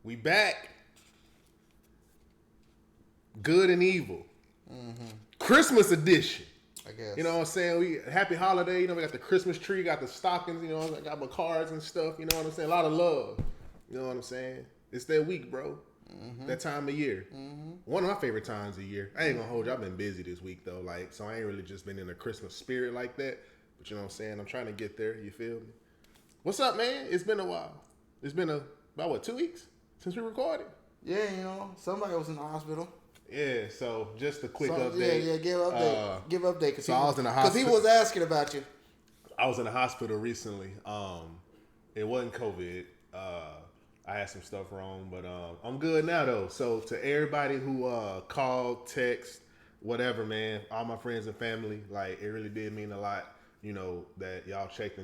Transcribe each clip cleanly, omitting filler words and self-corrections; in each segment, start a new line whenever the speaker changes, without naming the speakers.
We back. Good and evil. Christmas edition.
I guess.
You know what I'm saying? We happy holiday. You know, we got the Christmas tree, got the stockings. You know, I got my cards and stuff. You know what I'm saying? A lot of love. You know what I'm saying? It's that week, bro. That time of year. One of my favorite times of year. I ain't gonna hold you. I've been busy this week though, like so I ain't really just been in the Christmas spirit like that. But you know what I'm saying? I'm trying to get there. You feel me? What's up, man? It's been a while. It's been about what, 2 weeks since we recorded?
Yeah, you know, somebody was in the hospital.
Yeah. So just a quick update.
Yeah, give update. Give update.
So I was in the hospital.
Because he was asking about you.
I was in the hospital recently. It wasn't COVID. I had some stuff wrong, but I'm good now though. So to everybody who called, text, whatever, man, all my friends and family, like it really did mean a lot. You know that y'all checked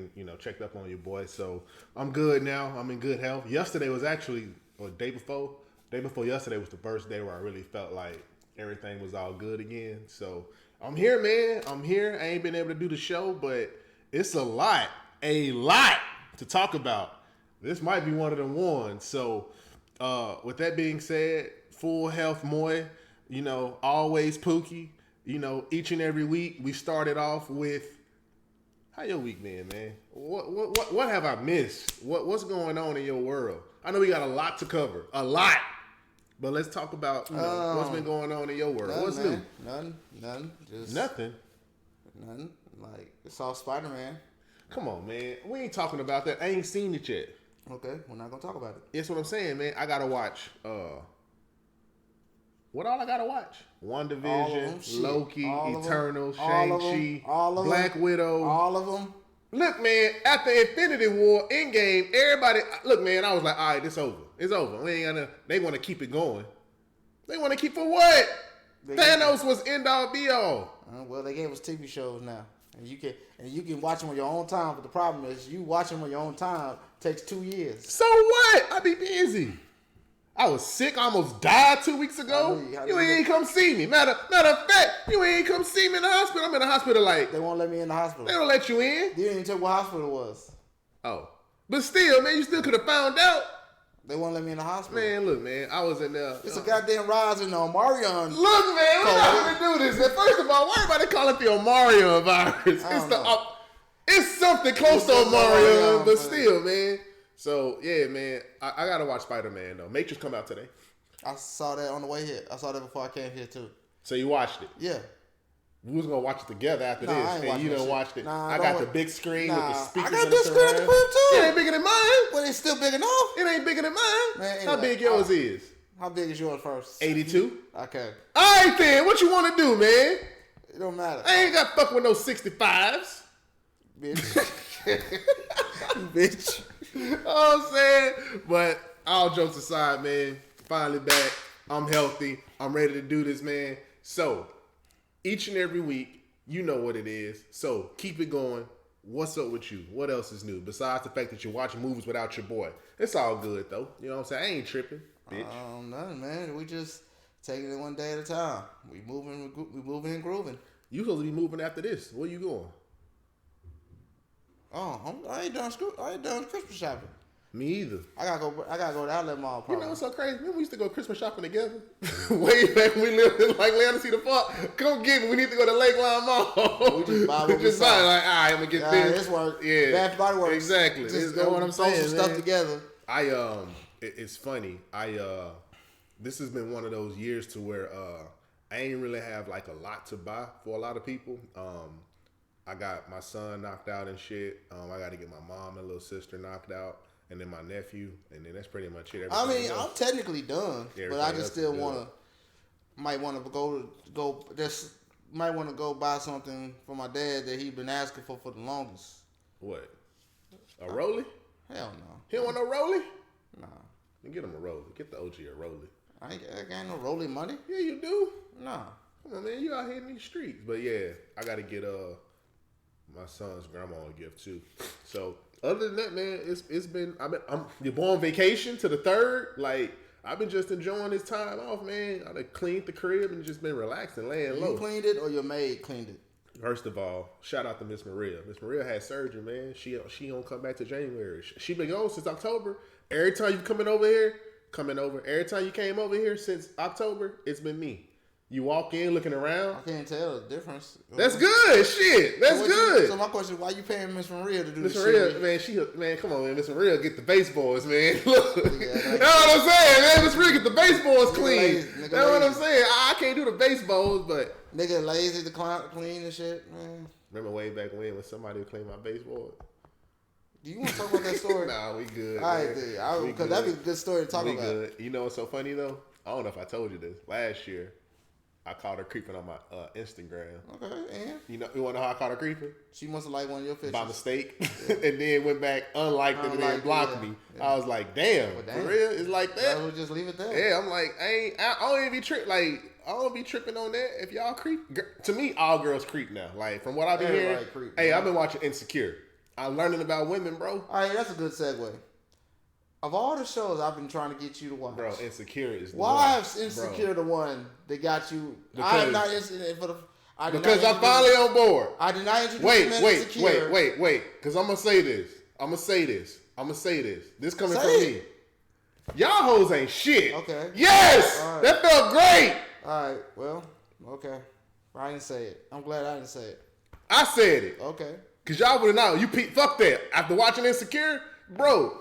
up on your boy. So I'm good now. I'm in good health. Yesterday was actually, or day before yesterday was the first day where I really felt like everything was all good again. So I'm here, man. I'm here. I ain't been able to do the show, but it's a lot to talk about. This might be one of the ones. So, with that being said, full health, Moy. You know, always Pookie. You know, each and every week we started off with, how your week been, man? What have I missed? What's going on in your world? I know we got a lot to cover, a lot. But let's talk about what's been going on in your world. What's new?
Nothing. Just
nothing.
Like it's all Spider-Man.
Come on, man. We ain't talking about that. I ain't seen it yet.
Okay, we're not gonna talk about it.
That's what I'm saying, man. I gotta watch. What all I gotta watch? WandaVision, Loki, Eternals, Shang-Chi, Black Widow.
All of them.
Look, man. After Infinity War, Endgame, everybody. Look, man. I was like, all right, it's over. It's over. We ain't gonna. They want to keep it going. They want to keep for what? Thanos was end all be all.
Well, they gave us TV shows now. And you can watch them on your own time, but the problem is you watch them on your own time takes 2 years.
So what? I be busy. I was sick, I almost died 2 weeks ago. You ain't come see me. Matter of fact, you ain't come see me in the hospital. I'm in the hospital like.
They won't let me in the hospital.
They don't let you in.
They didn't even tell what hospital it was.
Oh. But still, man, you still could have found out.
They won't let me in the hospital.
Man, look, man, I was in there.
It's a goddamn rise in the Omarion.
Look, man, we're not gonna do this. First of all, why everybody call it the Omarion virus? It's something close to Omarion, but still, man. So yeah, man, I gotta watch Spider-Man though. Matrix come out today.
I saw that on the way here. I saw that before I came here too.
So you watched it?
Yeah.
We was gonna watch it together after this, and you done watched it.
Nah,
I got the big screen with the speakers.
I got this screen at the crib too.
It ain't bigger than mine.
But it's still big enough.
It ain't bigger than mine.
Man, anyway,
how big yours is?
How big is yours first?
82.
Okay.
All right then. What you want to do, man?
It don't matter.
I ain't got fuck with no 65s.
Bitch. Bitch.
You know what I'm saying? But all jokes aside, man, finally back. I'm healthy. I'm ready to do this, man. So, each and every week, you know what it is. So, keep it going. What's up with you? What else is new? Besides the fact that you're watching movies without your boy. It's all good, though. You know what I'm saying? I ain't tripping, bitch.
Nothing, man. We just taking it one day at a time. We moving and grooving.
You supposed to be moving after this. Where you going?
I ain't done Christmas shopping.
Me either.
I gotta go to Outlet Mall. Probably.
You know what's so crazy? Remember we used to go Christmas shopping together? Way back when we lived in like Legacy the Park. Come get me. We need to go to Lakeline Mall.
We just buy what we
like, all right, I'm gonna get this.
This work.
Yeah.
Bath Body Works.
Exactly.
Just
That's what I'm saying.
Some stuff together.
It's funny. This has been one of those years to where I ain't really have like a lot to buy for a lot of people. I got my son knocked out and shit. I got to get my mom and little sister knocked out. And then my nephew, and then that's pretty much it.
Everything else. I'm technically done, but I just still might want to go buy something for my dad that he's been asking for the longest.
What? A Rolly?
Hell no.
He don't want no Rolly?
Nah.
Get him a Rolly. Get the OG a Rolly.
I ain't no Rolly money.
Yeah, you do.
Nah.
Come on, man. You out here in these streets. But yeah, I got to get my son's grandma a gift too. So other than that, man, it's been I'm you're on vacation to the 3rd. Like I've been just enjoying this time off, man. I cleaned the crib and just been relaxing, laying low.
You cleaned it or your maid cleaned it?
First of all, shout out to Miss Maria. Miss Maria had surgery, man. She don't come back to January. She been gone since October. Every time you coming over here, coming over. Every time you came over here since October, it's been me. You walk in looking around.
I can't tell the difference.
That's good. Shit. That's good.
So my question: why you paying Miss Maria to do this
shit? Man, come on, man. Miss Maria get the baseballs, man. Look, that's what I'm saying, man. Miss Maria get the baseballs clean. That's what I'm saying. I can't do the baseballs, but
nigga lazy to clean and shit, man.
Remember way back when somebody would clean my baseball?
Do you want to talk about that story?
Nah, we good.
All right, dude. Because that'd be a good story to talk about. Good.
You know what's so funny though? I don't know if I told you this. Last year, I caught her creeping on my Instagram. Okay, and you want to know how I caught her creeping?
She must have liked one of your pictures
by mistake, and then went back, unliked it, and then blocked me. Yeah. I was like, "Damn, for real? It's like that."
We'll just leave it there.
Yeah, I'm like, I don't even be I don't be tripping on that. If y'all creep, to me, all girls creep now. Like from what I've been hearing, creep, hey, I've been watching Insecure. I'm learning about women, bro.
All right, that's a good segue. Of all the shows I've been trying to get you to watch,
bro, Insecure is the
why is Insecure the one that got you? I am not interested for the.
Because I'm finally on board.
I did not introduce Insecure.
Wait. Because I'm gonna say this. This coming from me. Y'all hoes ain't shit.
Okay.
Yes, right. That felt great.
All right. Well, okay. I didn't say it. I'm glad I didn't say it.
I said it.
Okay.
Because y'all would have known. Fuck that. After watching Insecure, bro.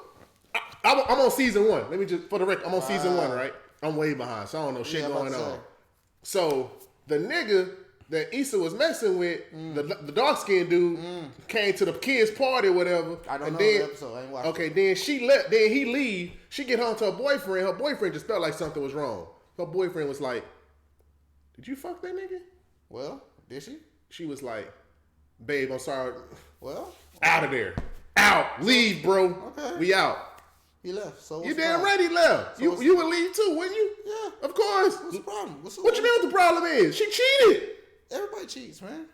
I'm on season 1. Let me just, for the record, I'm on season 1, right? I'm way behind, so I don't know shit going on. So, the nigga that Issa was messing with, the dark-skinned dude, came to the kids' party or whatever.
I don't know the episode. I ain't watching.
Okay, then she left. Then he leave. She get home to her boyfriend. Her boyfriend just felt like something was wrong. Her boyfriend was like, "Did you fuck that nigga?"
Well, did she?
She was like, "Babe, I'm sorry."
Well,
out of there. Out. Leave, bro.
Okay.
We out.
He left. So
you damn right he left. So you would leave too, wouldn't you?
Yeah.
Of course.
What's the problem?
What you mean what the problem is? She cheated.
Everybody cheats, man.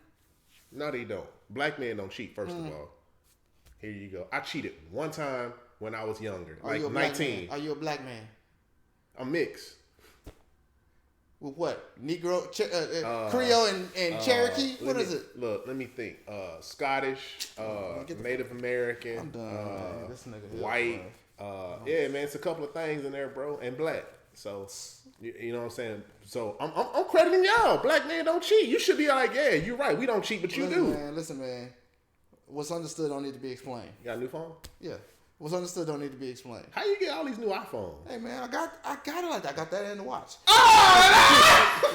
No, they don't. Black men don't cheat, first of all. Here you go. I cheated one time when I was younger. Like 19.
Are you a black man?
I'm mixed.
With what? Negro, Creole, and Cherokee? What is it?
Look, let me think. Scottish, Native American,
I'm done, this nigga
white. Yeah, man, it's a couple of things in there, bro, and black. So, you know what I'm saying? So, I'm crediting y'all. Black men don't cheat. You should be like, yeah, you're right. We don't cheat, but you do.
Listen, man. What's understood don't need to be explained.
You got a new phone?
Yeah. What's understood don't need to be explained.
How you get all these new iPhones?
Hey, man, I got it like that. I got that in the watch.
Oh!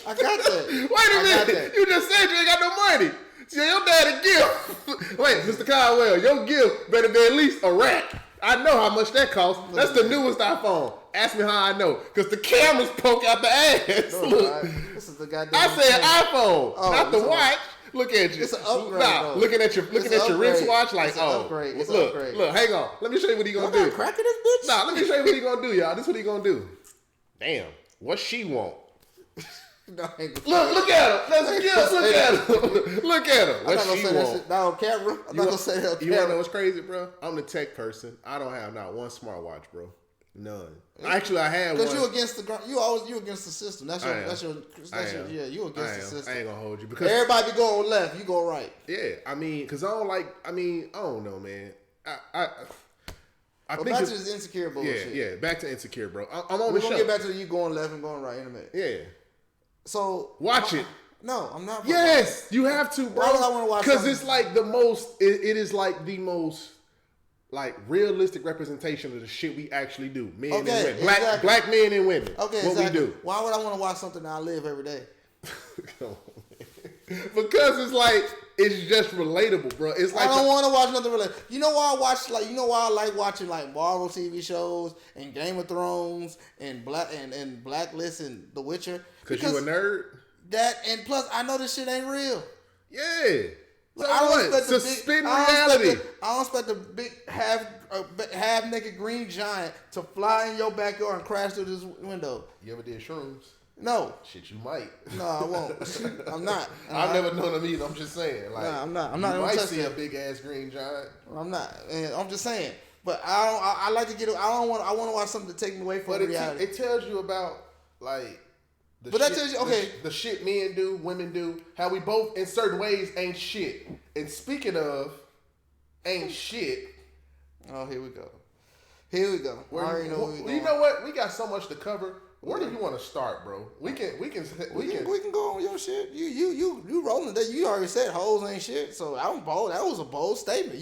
I got that.
Wait a minute. You just said you ain't got no money. So your dad a gift. Wait, Mr. Caldwell, your gift better be at least a rack. I know how much that costs. That's the newest iPhone. Ask me how I know. Because the cameras poke out the ass. Look.
This is the goddamn
I said iPhone, not the watch. Look at you.
It's an upgrade.
Looking at your wristwatch like,
upgrade.
Look, hang on. Let me show you what he gonna do.
Cracking this bitch?
Nah, let me show you what he gonna do, y'all. This is what he gonna do. Damn, what she want? Look at her. Look at her. Look at her. What she want?
Not on camera. I'm not gonna say that on camera.
You wanna know what's crazy, bro? I'm the tech person. I don't have not one smartwatch, bro. None. Actually, I had one.
Because you against you against the system. That's your you against the system.
I ain't gonna hold you because
everybody be going left, you go right.
Yeah, I mean, because I don't know, man. I think
back to this Insecure bullshit.
Yeah, back to Insecure, bro. I'm on the show.
We're gonna get back to you going left and going right in a minute.
Yeah.
So
watch it.
No, I'm not.
Yes, you have to, bro.
Why would I want to watch?
Because it's like the most. It is like the most. Like realistic representation of the shit we actually do, men and women, black men and women.
Okay,
what we do.
Why would I want to watch something that I live every day?
Because it's just relatable, bro. It's like
I don't want to watch nothing relatable. You know why I like watching like Marvel TV shows and Game of Thrones and Blacklist and The Witcher.
Because you a nerd.
That and plus I know this shit ain't real.
Yeah.
So I don't expect
suspend reality.
I don't expect the big half naked green giant to fly in your backyard and crash through this window.
You ever did shrooms?
No.
Shit, you might.
No, I won't. I'm not.
I've never known them either. I'm just saying. Like,
nah, I'm not.
You might see a big ass green giant.
I'm not. And I'm just saying. But I like to get. I want to watch something to take me away from reality.
It tells you about like.
That tells you, okay.
The shit men do, women do, how we both, in certain ways, ain't shit. And speaking of ain't shit.
Oh, here we go. Here we go. I already know where we going.
You know what? We got so much to cover. Where do you want to start, bro? We can
We can go on your shit. You rolling that. You already said hoes ain't shit. So I'm bold. That was a bold statement.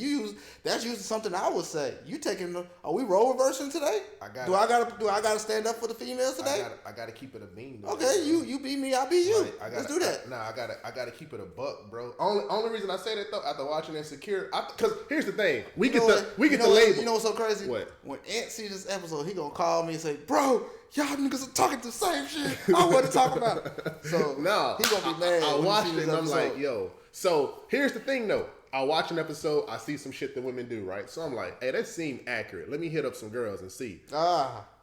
That's usually something I would say. You taking the? Are we role reversing today? Do I gotta stand up for the females today?
I gotta keep it a bean.
Okay, you beat me, I beat you. Let's do that.
I gotta keep it a buck, bro. Only reason I say that though, after watching Insecure, because here's the thing, we get the label.
You know what's so crazy?
What?
When Ant sees this episode, he gonna call me and say, "Bro, y'all niggas are talking the same shit I want to talk about." So
no,
he gonna be mad.
I watched it and I'm
episode.
like, yo. So here's the thing though. I watch an episode, I see some shit that women do, right? So I'm like, hey, that seemed accurate. Let me hit up some girls and see.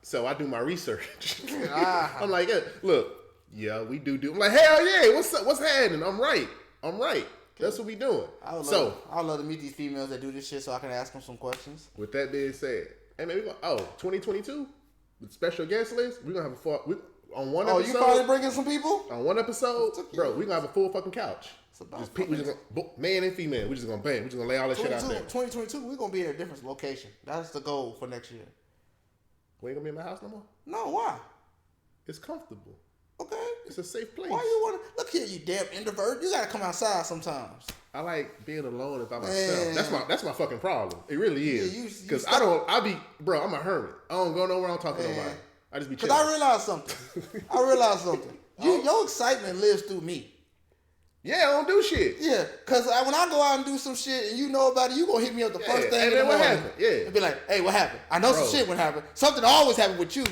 So I do my research. I'm like, hey, look, yeah, we do. I'm like, hell yeah, what's up? What's happening? I'm right. That's what we doing.
I would love to meet these females that do this shit so I can ask them some questions.
With that being said, hey man, 2022 with special guest list, we're gonna have on one episode.
Oh, you probably bringing some people?
On one episode, bro, we're gonna have a full fucking couch. We just gonna, man and female, we just gonna bang. We just gonna lay all that shit out there.
2022, we're gonna be in a different location. That's the goal for next year.
We ain't gonna be in my house no more?
No, why?
It's comfortable.
Okay.
It's a safe place.
Why you wanna look here, you damn introvert? You gotta come outside sometimes.
I like being alone by myself. That's my fucking problem. It really is. Because I'm a hermit. I don't go nowhere. I don't talk to nobody. I just be chilling.
Because I realized something. Your excitement lives through me.
Yeah, I don't do shit.
Yeah, because when I go out and do some shit and you know about it, you going to hit me up the first thing in the morning.
What happened? Yeah.
And be like, hey, what happened? I know some shit would happen. Something always happened with you.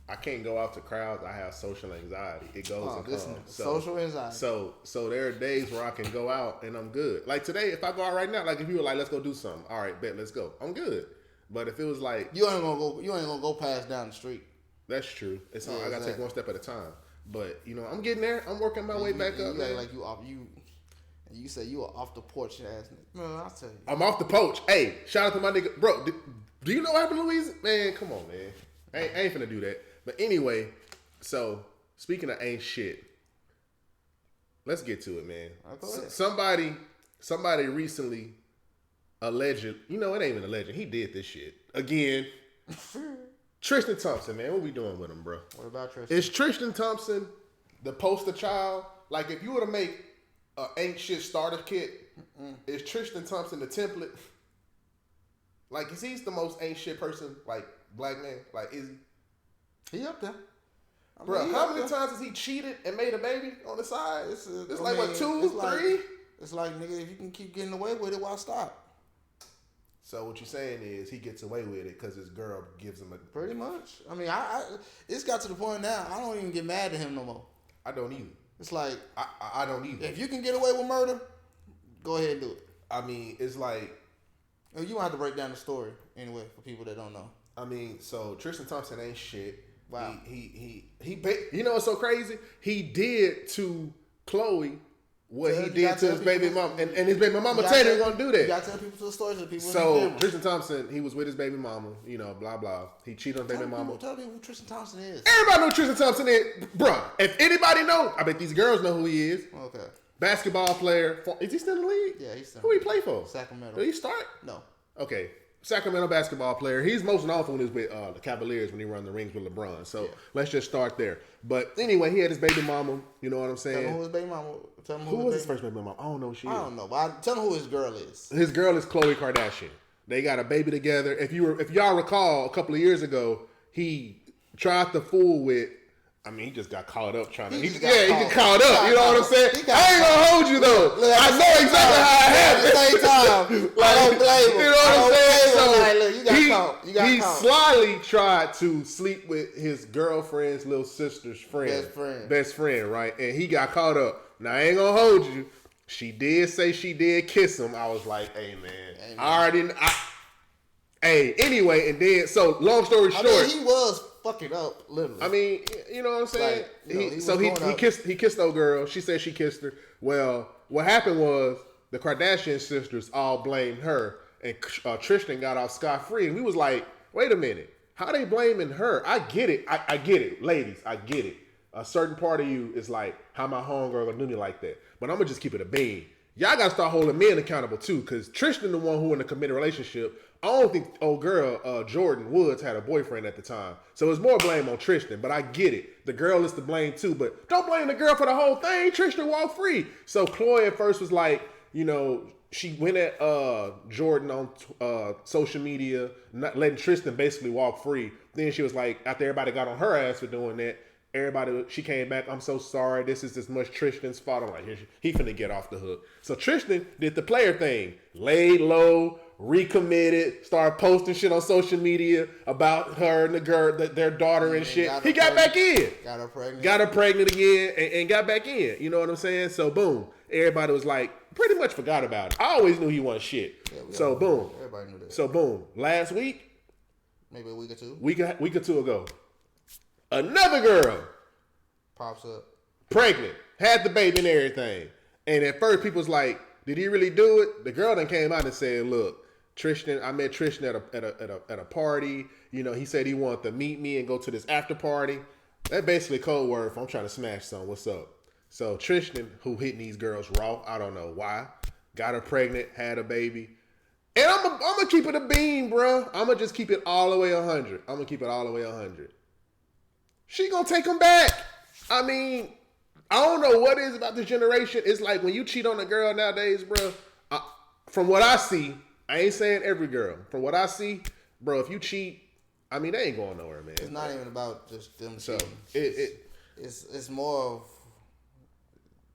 I can't go out to crowds. I have social anxiety. It goes and comes.
Social anxiety.
So there are days where I can go out and I'm good. Like today, if I go out right now, like if you were like, let's go do something. All right, bet, let's go. I'm good. But if it was like
you ain't gonna go past down the street.
That's true. I gotta take one step at a time. But I'm getting there. I'm working my way back up. Man.
Like you say you are off the porch ass nigga. Man, I'll tell you.
I'm off the porch. Hey, shout out to my nigga, bro. Do you know what happened to Louise? Man, come on, man. I ain't finna do that. But anyway, so speaking of ain't shit, let's get to it, man. Somebody recently alleged, it ain't even alleged. He did this shit again. Tristan Thompson, man, what we doing with him, bro?
What about Tristan?
Is Tristan Thompson the poster child? Like, if you were to make an ain't shit starter kit, is Tristan Thompson the template? Like, is he the most ain't shit person, like, black man? Like, is he?
He up there.
Bro, how many times has he cheated and made a baby on the side? It's like, what, 2, 3?
It's like, nigga, if you can keep getting away with it, why stop?
So what you're saying is he gets away with it because his girl gives him a...
Pretty much. I mean, it's got to the point now, I don't even get mad at him no more.
I don't either.
It's like...
I don't either.
If you can get away with murder, go ahead and do it.
I mean, it's like...
You don't have to break down the story anyway for people that don't know.
I mean, so Tristan Thompson ain't shit.
Wow.
He you know what's so crazy? He did to Chloe what he did to his baby mama. And his baby mama tell him gonna do that.
You gotta tell people the stories of people.
So Tristan Thompson, he was with his baby mama, blah, blah. He cheated on baby mama.
Tell people who Tristan Thompson is.
Everybody know who Tristan Thompson is. Bruh, if anybody know, I bet these girls know who he is.
Okay.
Basketball player. Is he still in the league?
Yeah, he's still.
Who he play for?
Sacramento.
Did he start?
No.
Okay. Sacramento basketball player. He's most known for when he was with the Cavaliers when he run the rings with LeBron. So let's just start there. But anyway, he had his baby mama. You know what I'm saying?
Tell him who his baby mama. Tell him
who was his first baby mama? I don't know who she is.
I don't know. But tell him who his girl is.
His girl is Khloe Kardashian. They got a baby together. If y'all recall, a couple of years ago, he tried to fool with. I mean, he just got caught up trying to. He got caught up. You know what I'm saying? I ain't gonna hold you though. I know exactly how it happened.
At the same time, I don't blame him.
You know what I'm saying? So
look, you got caught.
He slyly tried to sleep with his girlfriend's little sister's friend. Best friend, right? And he got caught up. Now I ain't gonna hold you. She did say she did kiss him. I was like, hey man. Anyway, and then so long story short,
I mean, he was fucking up literally.
I mean, you know what I'm saying? Like, he kissed no girl. She said she kissed her. Well, what happened was the Kardashian sisters all blamed her, and Tristan got off scot-free. And we was like, wait a minute, how they blaming her? I get it. I get it, ladies. I get it. A certain part of you is like, how my homegirl gonna do me like that? But I'm gonna just keep it a bean. Y'all gotta start holding men accountable too, because Tristan the one who in a committed relationship. I don't think old girl Jordan Woods had a boyfriend at the time, so it's more blame on Tristan. But I get it. The girl is to blame too, but don't blame the girl for the whole thing. Tristan walked free. So Chloe at first was like, you know, she went at Jordan on social media, not letting Tristan basically walk free. Then she was like, after everybody got on her ass for doing that, she came back, I'm so sorry, this is as much Tristan's fault. I'm like, he finna get off the hook. So Tristan did the player thing, laid low, recommitted, started posting shit on social media about her and the girl, their daughter and shit. He got back in.
Got her pregnant.
Got her pregnant again and got back in. You know what I'm saying? So boom, everybody was like, pretty much forgot about it. I always knew he wasn't shit. Yeah, so boom.
Everybody knew that.
So boom. Last week,
maybe a week or two.
Week or two ago, another girl
pops up,
pregnant, had the baby and everything. And at first, people was like, "Did he really do it?" The girl then came out and said, "Look, Tristan, I met Tristan at a party. You know, he said he wanted to meet me and go to this after party." That basically code word for I'm trying to smash something. What's up? So Tristan, who hitting these girls raw, I don't know why, got her pregnant, had a baby. And I'm gonna keep it a beam, bro. I'm gonna just keep it all the way 100. I'm gonna keep it all the way 100. She gonna take him back. I mean, I don't know what it is about this generation. It's like when you cheat on a girl nowadays, bro. From what I see, I ain't saying every girl. From what I see, bro, if you cheat, I mean, they ain't going nowhere, man.
It's not even about just them
so
cheating. It's more of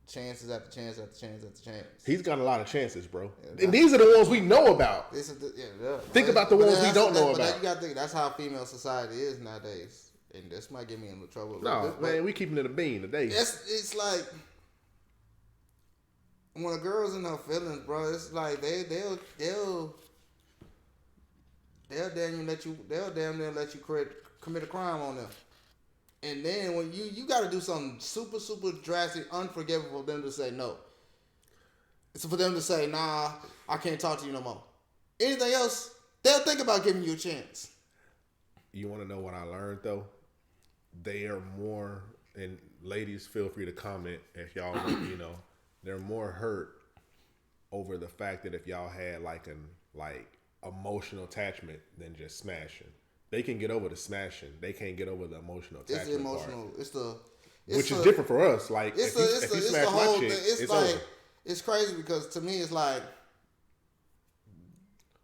chances after chance after chance after chance.
He's got a lot of chances, bro. Yeah, and these are the ones we know about. Think about the ones we don't know about.
You gotta think that's how female society is nowadays. And this might get me into trouble.
No, man, we keeping it a bean today.
It's like when a girl's in her feelings, bro. It's like they'll damn near let you commit a crime on them. And then when you got to do something super, super drastic, unforgivable for them to say no. It's for them to say, nah, I can't talk to you no more. Anything else, they'll think about giving you a chance.
You want to know what I learned, though? They are more, and ladies, feel free to comment if y'all, they're more hurt over the fact that if y'all had like emotional attachment than just smashing. They can get over the smashing. They can't get over the emotional attachment.
It's the emotional.
Part. Which is different for us. Like if you smash my chick, it's like over.
It's crazy because to me it's like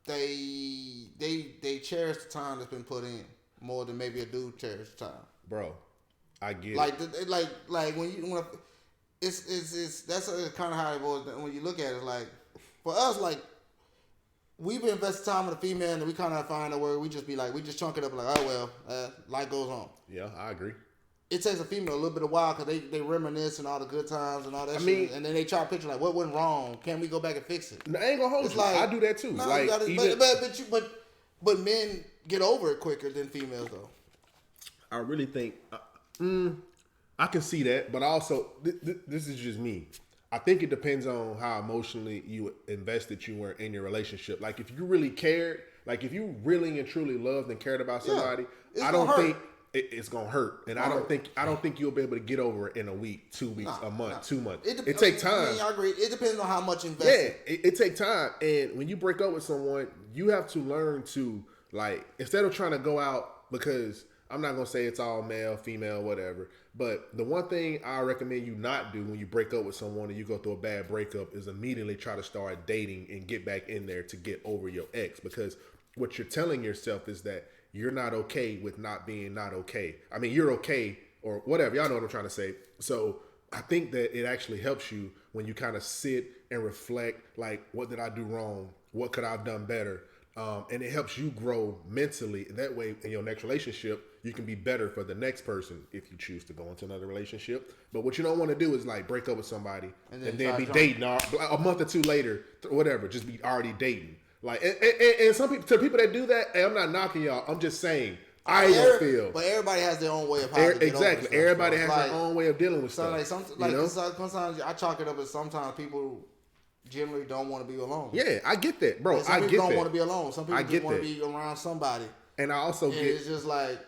they cherish the time that's been put in more than maybe a dude cherish the time.
Bro, I get
it. Like when it's that's kind of how it was when you look at it. Like for us, like. We've invested time in a female, and we kind of find a word. We just chunk it up like, oh well, life goes on.
Yeah, I agree.
It takes a female a little bit of while because they reminisce and all the good times and all that shit, and then they try to picture like what went wrong. Can we go back and fix it?
No, I ain't gonna hold you. Like, I do that too.
No,
like,
but men get over it quicker than females though.
I really think I can see that, but also this is just me. I think it depends on how emotionally you invested you were in your relationship. Like if you really cared, like if you really and truly loved and cared about somebody, I don't think it's gonna hurt, and I don't think you'll be able to get over it in a week, 2 weeks, a month, 2 months. It takes time.
I agree. It depends on how much invested.
Yeah, it takes time, and when you break up with someone, you have to learn to like instead of trying to go out because. I'm not going to say it's all male, female, whatever. But the one thing I recommend you not do when you break up with someone and you go through a bad breakup is immediately try to start dating and get back in there to get over your ex. Because what you're telling yourself is that you're not okay with not being not okay. I mean, you're okay or whatever. Y'all know what I'm trying to say. So I think that it actually helps you when you kind of sit and reflect, like, what did I do wrong? What could I have done better? And it helps you grow mentally. And that way, in your next relationship, you can be better for the next person if you choose to go into another relationship. But what you don't want to do is like break up with somebody and then be dating a month or two later, whatever, just be already dating. Like, and some people, to people that do that, hey, I'm not knocking y'all. I'm just saying, I don't feel.
But everybody has their own way of how to get
exactly.
over
Everybody has their own way of dealing with stuff.
Sometimes I chalk it up as sometimes people generally don't want to be alone.
Yeah, I get that, bro.
Some people don't want to be alone. Some people just want to be around somebody.
And I also get
it's just like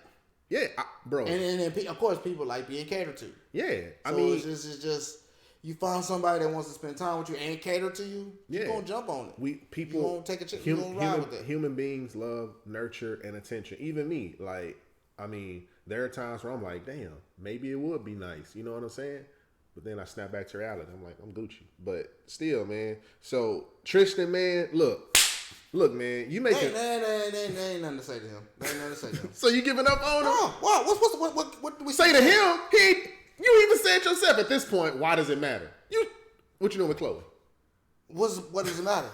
bro.
And of course people like being catered to.
Yeah,
I mean it's just You find somebody that wants to spend time with you and cater to you.
Yeah.
You gonna jump on it.
People
you gonna take a chance. You gonna ride with it.
Human beings love nurture and attention. Even me, like, I mean, there are times where I'm like, damn, maybe it would be nice. You know what I'm saying? But then I snap back to reality. I'm like, I'm Gucci. But still, man. So Tristan, man, look, man, you make it.
There ain't nothing to say to him. There ain't nothing to say to him.
So you giving up on him?
No. What do we
Say to him? You even said yourself at this point. Why does it matter? What you doing with Chloe?
What does it matter?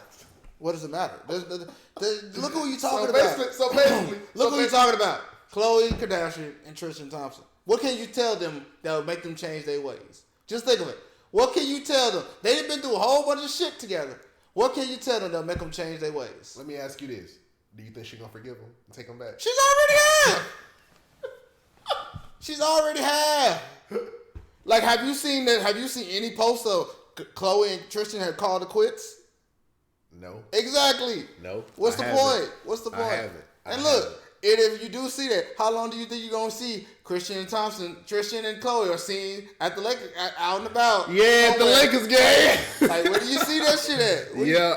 What does it matter? Look who you talking
about. So basically,
look who you talking about. Khloe Kardashian and Tristan Thompson. What can you tell them that will make them change their ways? Just think of it. What can you tell them? They've been through a whole bunch of shit together. What can you tell them that'll make them change their ways?
Let me ask you this. Do you think she's going to forgive him and take him back?
She's already have. She's already have. Like, have you seen that? Have you seen any post of Khloe and Tristan had called it quits?
No.
Exactly.
No.
What's the point? What's the point?
I haven't.
And look, if you do see that, how long do you think you're gonna see Tristan and Khloe are seen at the Lakers out and about?
Yeah, at the Lakers game.
Like, where do you see that shit at?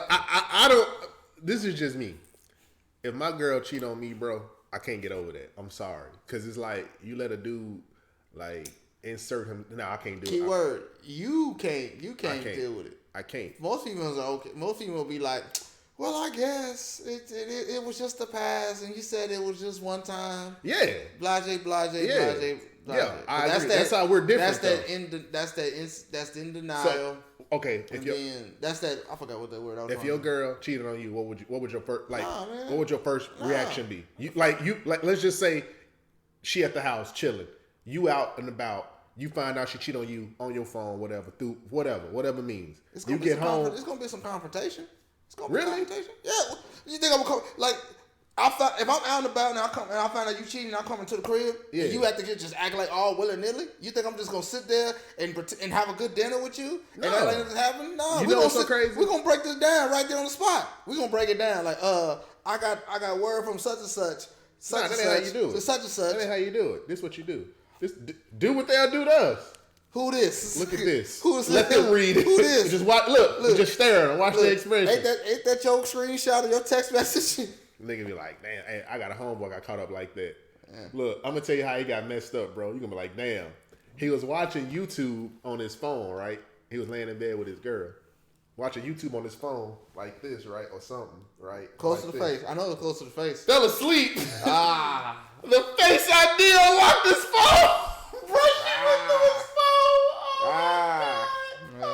I don't. This is just me. If my girl cheat on me, bro, I can't get over that. I'm sorry, because it's like you let a dude like insert him. No, I can't do it.
Keyword: you can't deal with it.
I can't.
Most females are okay. Most females will be like, well, I guess it was just a pass, and you said it was just one time.
Yeah.
Blase.
Yeah, I agree. That's how we're different.
That's in denial. So,
okay,
that's that. I forgot what that word.
If your girl cheated on you, what would your first what would your first reaction be? Let's just say she at the house chilling, you out and about. You find out she cheat on you on your phone, whatever, through whatever means. You get home.
It's gonna be some confrontation. It's gonna
be
confrontation. Yeah. You think I'm gonna like? If I'm out and about and I find out you cheating, I come into the crib. Yeah. And you have to just act like all willy-nilly. You think I'm just gonna sit there and have a good dinner with you?
No.
And that ain't happening? No.
You know what's so crazy?
We're gonna break this down right there on the spot. We're gonna break it down like, I got word from such and such.
That ain't how you do it.
Such and such.
That ain't how you do it. This is what you do. Do what they'll do to us.
Who this?
Look at this.
Who this?
Let them read it.
Who this?
Just watch. Look. Just stare and watch the expression.
Ain't that your screenshot of your text message?
Nigga be like, damn, hey, I got a homeboy got caught up like that. Yeah. Look, I'm gonna tell you how he got messed up, bro. You gonna be like, damn. He was watching YouTube on his phone, right? He was laying in bed with his girl, watching YouTube on his phone like this, right, or something, right?
Close
like
to the face. I know it's close to the face.
Fell asleep. The face ID unlocked his phone. Bro, she went through his phone. Man. No.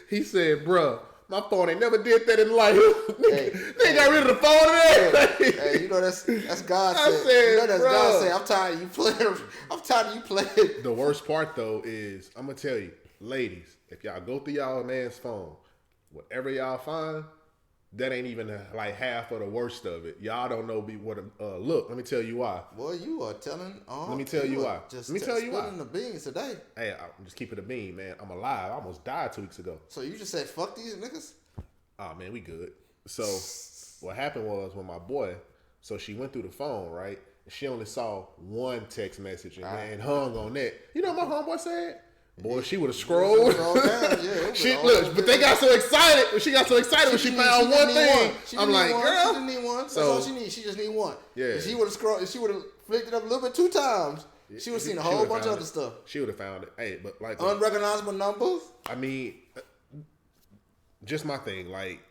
He said, bro, my phone ain't never did that in life. They got rid of the phone and everything.
Hey, you know that's God said. You know that's God said. I'm tired of you playing.
The worst part though is I'm gonna tell you, ladies, if y'all go through y'all man's phone, whatever y'all find, that ain't even like half of the worst of it. Y'all don't know what look. Let me tell you why.
Boy, you are telling.
Let me tell you why. Let me tell you why.
Spilling the beans today.
Hey, I'm just keeping the bean, man. I'm alive. I almost died 2 weeks ago.
So you just said fuck these niggas?
Oh man, we good. So what happened was when my boy, so she went through the phone, right? And she only saw one text message and hung on that. You know what my homeboy said? Boy, she would have scrolled. But they got so excited. She got so excited when she found one thing. I'm like, girl,
she didn't need one. That's all she needs. She just need one. Yeah. If she would have scrolled. If she would have flicked it up a little bit 2 times, she would have seen a whole bunch of other stuff.
She would have found it. Hey, but like
unrecognizable numbers.
I mean, just my thing. Like,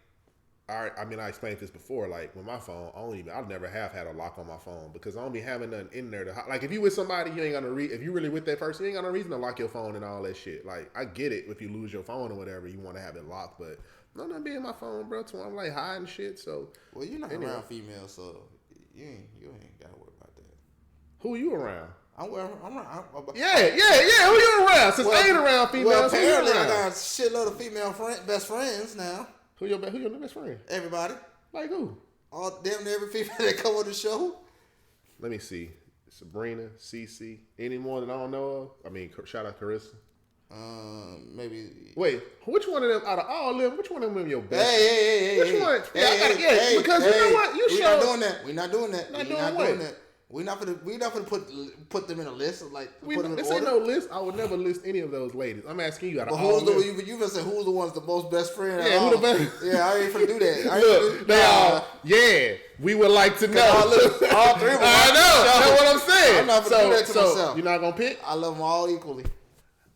I explained this before. Like with my phone, I'll never have had a lock on my phone because I don't be having nothing in there to like. If you with somebody, you ain't gonna if you really with that person, you ain't got no reason to lock your phone and all that shit. Like I get it if you lose your phone or whatever, you want to have it locked, but none of that be in my phone, bro. So I'm like hiding shit. So
well, you're not around females, so you ain't gotta worry about that.
Who are you around?
I'm
Who you around? Since I ain't around females,
well, apparently I got a shitload of female best friends now.
Who your best friend?
Everybody.
Like who?
All damn near every female that come on the show.
Let me see. Sabrina, Cece, any more that I don't know of? I mean, shout out Carissa.
Maybe.
Wait, which one of them out of all of them? Which one of them your best?
Hey.
Which one? Because you know what?
We're not doing that. We're not doing that.
Not doing what?
We not gonna put them in a list like put them in
This
order.
ain't no list. I would never list any of those ladies. I'm asking you out of
But
all
who's the
lists.
you gonna say who's the one's the most best friend?
Yeah, who the best?
Yeah, I ain't finna do that.
Look, they all. Yeah, we would like to know.
All three of them.
I know. That's what I'm saying.
I'm not gonna do that to myself.
You're not gonna pick?
I love them all equally.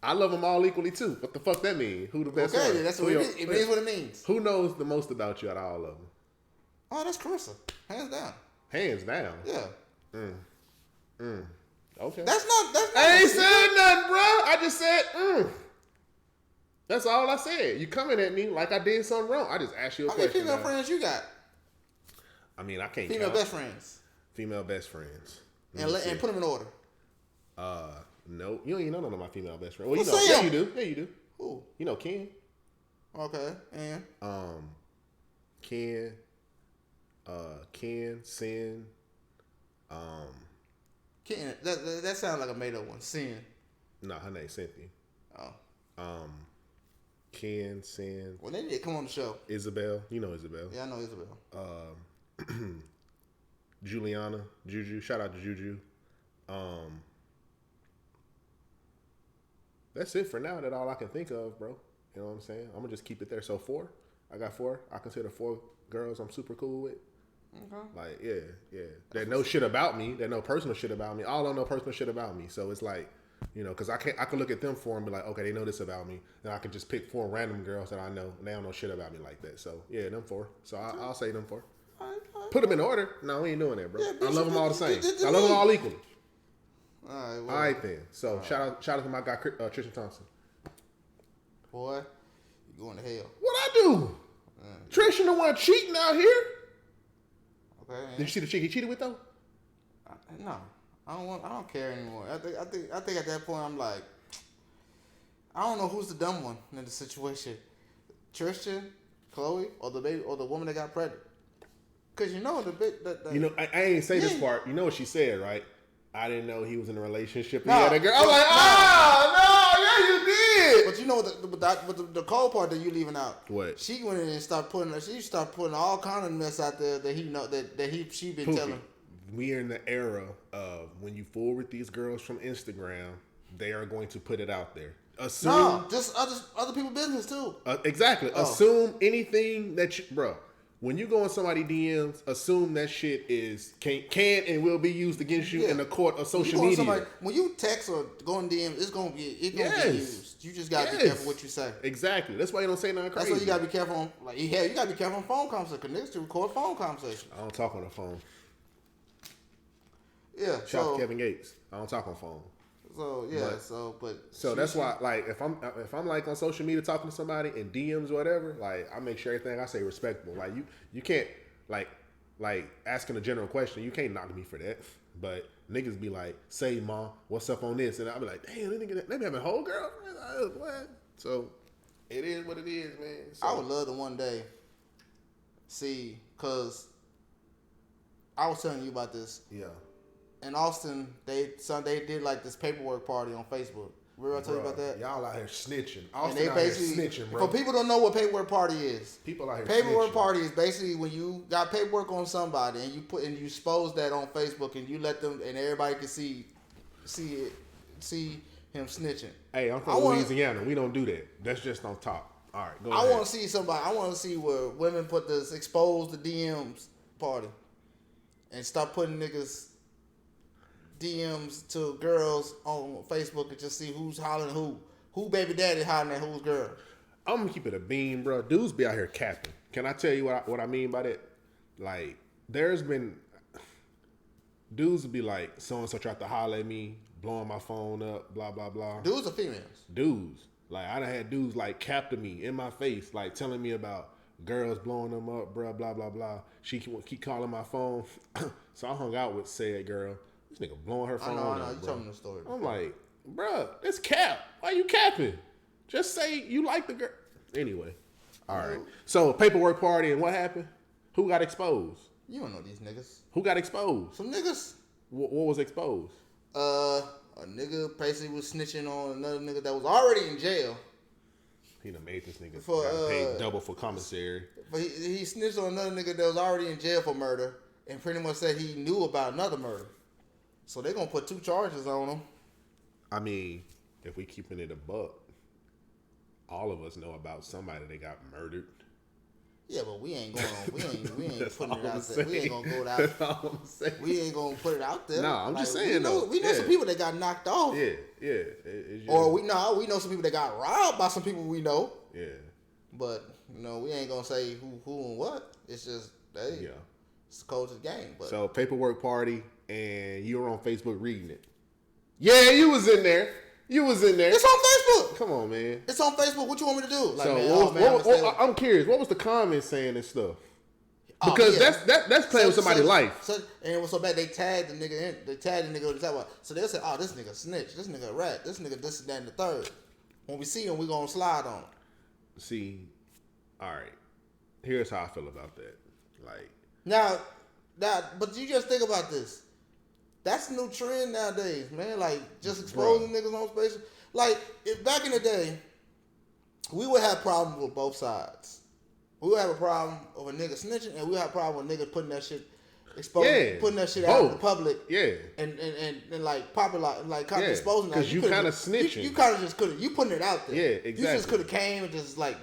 I love them all equally too. What the fuck that mean? Who the best?
Okay,
one?
that's
Who
what
your-
it means. What it means.
Who knows the most about you out of all of them?
Oh, that's Carissa, hands down.
Hands down.
Yeah,
Okay.
that's not.
I ain't said nothing, bro. I just said, That's all I said. You coming at me like I did something wrong. I just asked you a
How many
question.
female
man.
friends you got?
I mean, I can't
Female
count.
best friends,
Female best friends.
and put them in order.
No. You don't even know none of my female best friends. Well, you
Well,
know.
say
Yeah,
'em.
you do. Yeah, you do.
Who?
You know Ken.
Okay, and
Ken, Sin,
Ken, that sounds like a made up one. Sin.
nah, her name's Cynthia.
Oh,
Ken, Sin,
well, they need to come on the show.
Isabel. You know Isabel.
Yeah, I know Isabel.
Juliana, Juju. Shout out to Juju. That's it for now. That's all I can think of, bro. You know what I'm saying? I'm gonna just keep it there. So 4. I got 4. I consider 4 girls I'm super cool with.
Okay.
Like, yeah. That know shit about me. That know personal shit about me. All don't know personal shit about me. So it's like, you know, because I can look at them 4 and be like, okay, they know this about me. And I can just pick 4 random girls that I know. And they don't know shit about me like that. So yeah, them 4. So I'll say them 4.
All right.
Put them in order. No, we ain't doing that, bro.
Yeah,
I
bitch,
love them all the
you
same.
did to
I love them
me.
all equally.
All right. Well,
All right then. So shout out to my guy Tristan Thompson.
boy, you going to hell.
What I do? Tristan the one cheating out here.
Okay.
Did you see the chick he cheated with though?
No, I don't care anymore. I think at that point I'm like, I don't know who's the dumb one in the situation, Tristan, Chloe, or the baby, or the woman that got pregnant. Cause you know the bit that
You know, I ain't say this
Yeah.
part. You know what she said, right? I didn't know he was in a relationship.
No.
He had a girl. I'm like, yeah, you did.
But you know what the cold part that you leaving out.
What?
She went in and started putting all kind of mess out there that he know that she been
Pookie,
telling.
we are in the era of when you forward these girls from Instagram, they are going to put it out there. Assume
No, just other people's business too.
Exactly.
Oh.
Assume anything that you, bro. When you go in somebody DMs, assume that shit is can and will be used against you
Yeah.
in the court of
You
social
go on
media.
when you text or go in DM, it's gonna be
Yes.
used. You just gotta be
Yes.
careful what you say.
Exactly. That's why you don't say nothing
That's
crazy.
why you gotta be careful on you gotta be careful on phone conversation. Cause niggas to record phone conversation.
I don't talk on the phone.
Yeah.
Shout out to Kevin Gates. I don't talk on phone.
So
That's why, like, if I'm like on social media talking to somebody in DMs or whatever, like, I make sure everything I say respectable. Like, you can't like asking a general question. You can't knock me for that. But niggas be like, "Say, ma, what's up on this?" And I be like, "Damn, they be having a whole girlfriend." What? So it is what it is, man. So,
I would love to one day see, cause I was telling you about this.
yeah.
In Austin, they did like this paperwork party on Facebook. Remember I told you about that?
Y'all out here snitching.
And
Austin
they
out here
basically,
snitching, bro.
for people who don't know what paperwork party is,
People out here
paperwork
snitching.
party is basically when you got paperwork on somebody and you expose that on Facebook and you let them and everybody can see him snitching.
Hey, I'm
I
from
wanna-
Louisiana. We don't do that. That's just on top. All right, go
I
ahead.
want to see somebody. I want to see where women put this expose the DMs party and start putting niggas DMs to girls on Facebook and just see who's hollering who baby daddy hollering at who's girl.
I'm gonna keep it a beam, bro. Dudes be out here capping. Can I tell you what I mean by that? Like, there's been dudes will be like, so and so tried to holler at me, blowing my phone up, blah blah blah.
Dudes or females?
Dudes, like I done had dudes like capping me in my face, like telling me about girls blowing them up, blah blah blah blah. She keep calling my phone, so I hung out with said girl. This nigga blowing her
I
phone
know.
up,
You
bro.
told me the story.
I'm like, bruh, that's cap. Why you capping? Just say you like the girl. Anyway, all right. So paperwork party and what happened? Who got exposed?
You don't know these niggas.
Who got exposed?
Some niggas.
What was exposed?
A nigga basically was snitching on another nigga that was already in jail.
He done made this nigga
For,
got paid double for commissary.
But he snitched on another nigga that was already in jail for murder and pretty much said he knew about another murder. So they're gonna put 2 charges on him.
I mean, if we keeping it a buck, all of us know about somebody that got murdered.
Yeah, but we ain't going on. We ain't
That's
putting it
all I'm
out there. We ain't
saying.
gonna go out.
That's all I'm saying.
We ain't gonna put it out there.
No, I'm just saying
we know,
though.
We know some people that got knocked off.
Yeah. It's just,
Or we know some people that got robbed by some people we know.
Yeah.
But we ain't gonna say who and what. It's just
Yeah.
it's the code of the game. But
So paperwork party, and you were on Facebook reading it. Yeah, you was in there.
it's on Facebook.
Come on, man.
It's on Facebook. What you want me to do? Like,
So
man,
I'm curious. What was the comments saying and stuff?
Oh,
Because
yeah.
that's playing with somebody's life.
So, and it was so bad they tagged the nigga in. They tagged the nigga with the top. So they'll say, "Oh, this nigga snitch. This nigga a rat. This nigga this and that and the third." When we see him, we gonna slide on him.
See, all right. Here's how I feel about that. Like,
Now, but you just think about this. That's a new trend nowadays, man. Like just exposing niggas on space. Like if back in the day, we would have problems with both sides. We would have a problem of a nigga snitching, and we would have a problem with niggas putting that shit putting that shit out in the public.
Yeah.
And like popular, like kind of
Yeah,
exposing.
'cause you kinda snitching.
You kind of just couldn't. You putting it out there.
Yeah,
You
exactly.
just could have came and just like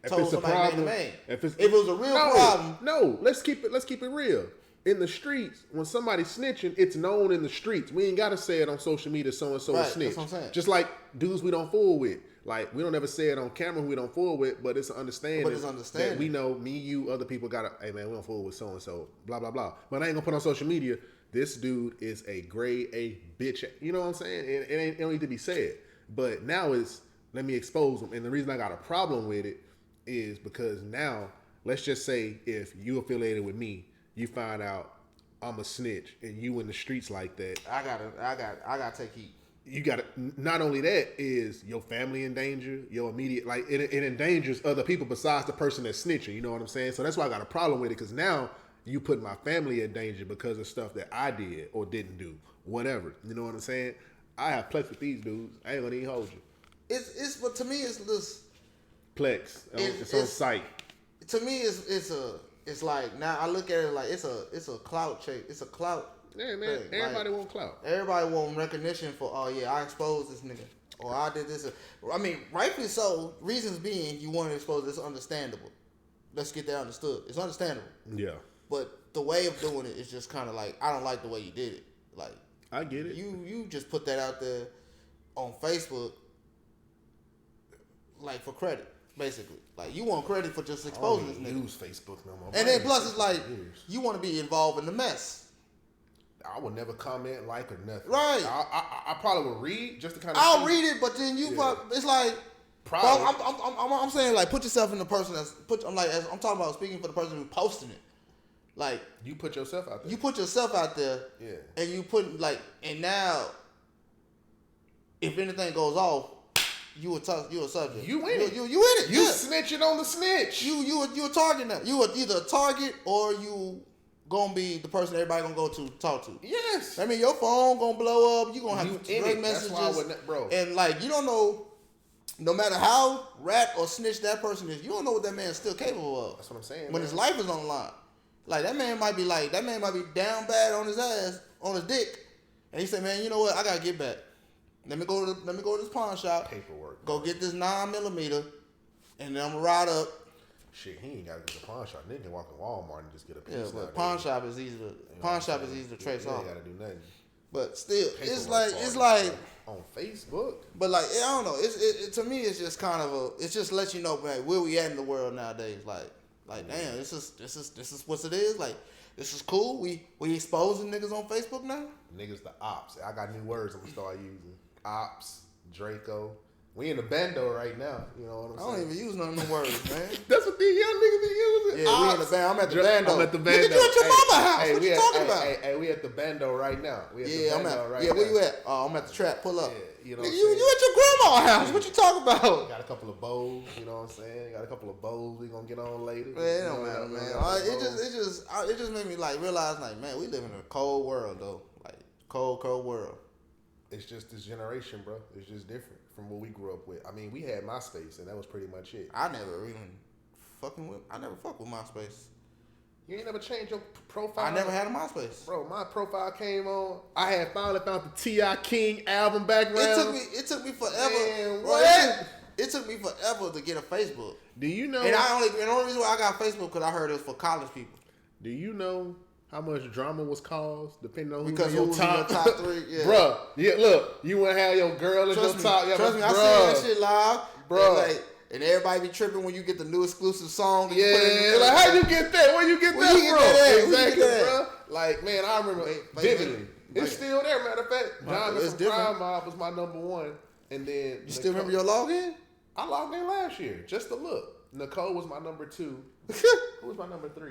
If
told
it's a
somebody
problem,
man.
if
it was a real problem.
No, let's keep it real. In the streets, when somebody's snitching, it's known in the streets. We ain't gotta say it on social media. So and so
Right,
snitch.
that's what I'm saying.
Just like dudes we don't fool with. Like we don't ever say it on camera who we don't fool with, but it's an understanding.
But it's understanding.
That we know me, you, other people gotta. Hey man, we don't fool with so and so. Blah blah blah. But I ain't gonna put on social media. This dude is a grade A bitch. You know what I'm saying? It don't need to be said. But now it's let me expose him. And the reason I got a problem with it is because now let's just say if you affiliated with me, you find out I'm a snitch and you in the streets like that.
I gotta take heat.
You got to, not only that is your family in danger, your immediate, like it endangers other people besides the person that's snitching. You know what I'm saying? So that's why I got a problem with it because now you put my family in danger because of stuff that I did or didn't do, whatever. You know what I'm saying? I have plex with these dudes. I ain't gonna even hold you.
But to me it's this.
Plex. It's on site.
To me it's like now I look at it like it's a clout chase. It's a clout.
Yeah, man.
thing.
Everybody
Like,
want clout.
Everybody want recognition for I exposed this nigga or I did this. I mean, rightfully so. Reasons being you want to expose this understandable. Let's get that understood. It's understandable.
Yeah.
But the way of doing it is just kind of like I don't like the way you did it. Like
I get it.
you just put that out there on Facebook, like for credit, basically. Like you want credit for just exposing this nigga.
Use Facebook no more.
And then plus it's like you want to be involved in the mess.
I would never comment, like, or nothing.
Right.
I probably would read just to kind of.
I'll read it, but then you probably, it's like.
Probably.
I'm saying like put yourself in the person I'm talking about speaking for the person who's posting it. Like
You put yourself out there.
you put yourself out there,
Yeah.
and you put like, and now if anything goes off, you a subject.
You in it.
You in it.
You
yeah.
snitching on the snitch.
You a target now. You are either a target or you gonna be the person everybody gonna go to talk to.
Yes.
I mean, your phone gonna blow up. You gonna have
You in
great
it. That's
messages,
why I wouldn't- bro.
And like you don't know. No matter how rat or snitch that person is, you don't know what that man's still capable of.
That's what I'm saying.
When his life is on the line. Like that man might be down bad on his ass, on his dick. And he say, man, you know what? I gotta get back. Let me go to this pawn shop.
Paperwork.
Go get this 9mm, and then I'm gonna ride up.
Shit, he ain't got to get a pawn shop. Nigga can walk in Walmart and just get a piece.
Yeah,
nowadays.
but pawn shop is easy to trace off.
You ain't got to do nothing.
But still,
Paperwork
it's
party
like.
on Facebook.
But like I don't know, it to me it's just kind of it just lets you know, man, where we at in the world nowadays. Like damn, this is what it is. Like this is cool. We exposing niggas on Facebook now.
Niggas the ops. I got new words I'm gonna start using. Ops, Draco. We in the bando right now. You know what I'm saying?
I don't even use none of them words, man.
That's what these young niggas be using.
Yeah, we in the bando. I'm at the bando.
I'm at the bando.
Nigga, you at your mama house.
Hey,
What you talking about?
Hey, we at the bando right now. We at the
Yeah,
bando right
yeah,
now.
where you at? Oh, I'm at the trap. Pull up.
Yeah, you know
Nigga,
what I'm
you at your grandma's house. What you talking about?
Got a couple of bowls, you know what I'm saying? Got a couple of bowls we gonna get on later.
Man, it don't matter, man. It just made me like realize, like, man, we live in a cold world though. Like cold world.
It's just this generation, bro. It's just different from what we grew up with. I mean, we had MySpace, and that was pretty much it.
I never fucked with MySpace.
You ain't never changed your profile.
I never had a MySpace.
Bro, my profile came on. I had finally found the T.I. King album background.
It took me forever.
Man,
Bro,
what?
It took me forever to get a Facebook.
Do you know?
And the only reason why I got Facebook because I heard it was for college people.
Do you know how much drama was caused depending on
Because
who was in your top
3? Yeah.
Bruh, yeah, look, you wouldn't have your girl as your top. Yeah,
trust me, I seen that shit live. Bruh. And everybody be tripping when you get the new exclusive song.
Yeah, like how you get that? Where you get that from? Exactly, bro. Like, man, I remember vividly. It's still there. Matter of fact, Jonathan from Crime Mob was my number one, and then
you still remember your login?
I logged in last year just to look. Nicole was my number 2. Who was my number 3?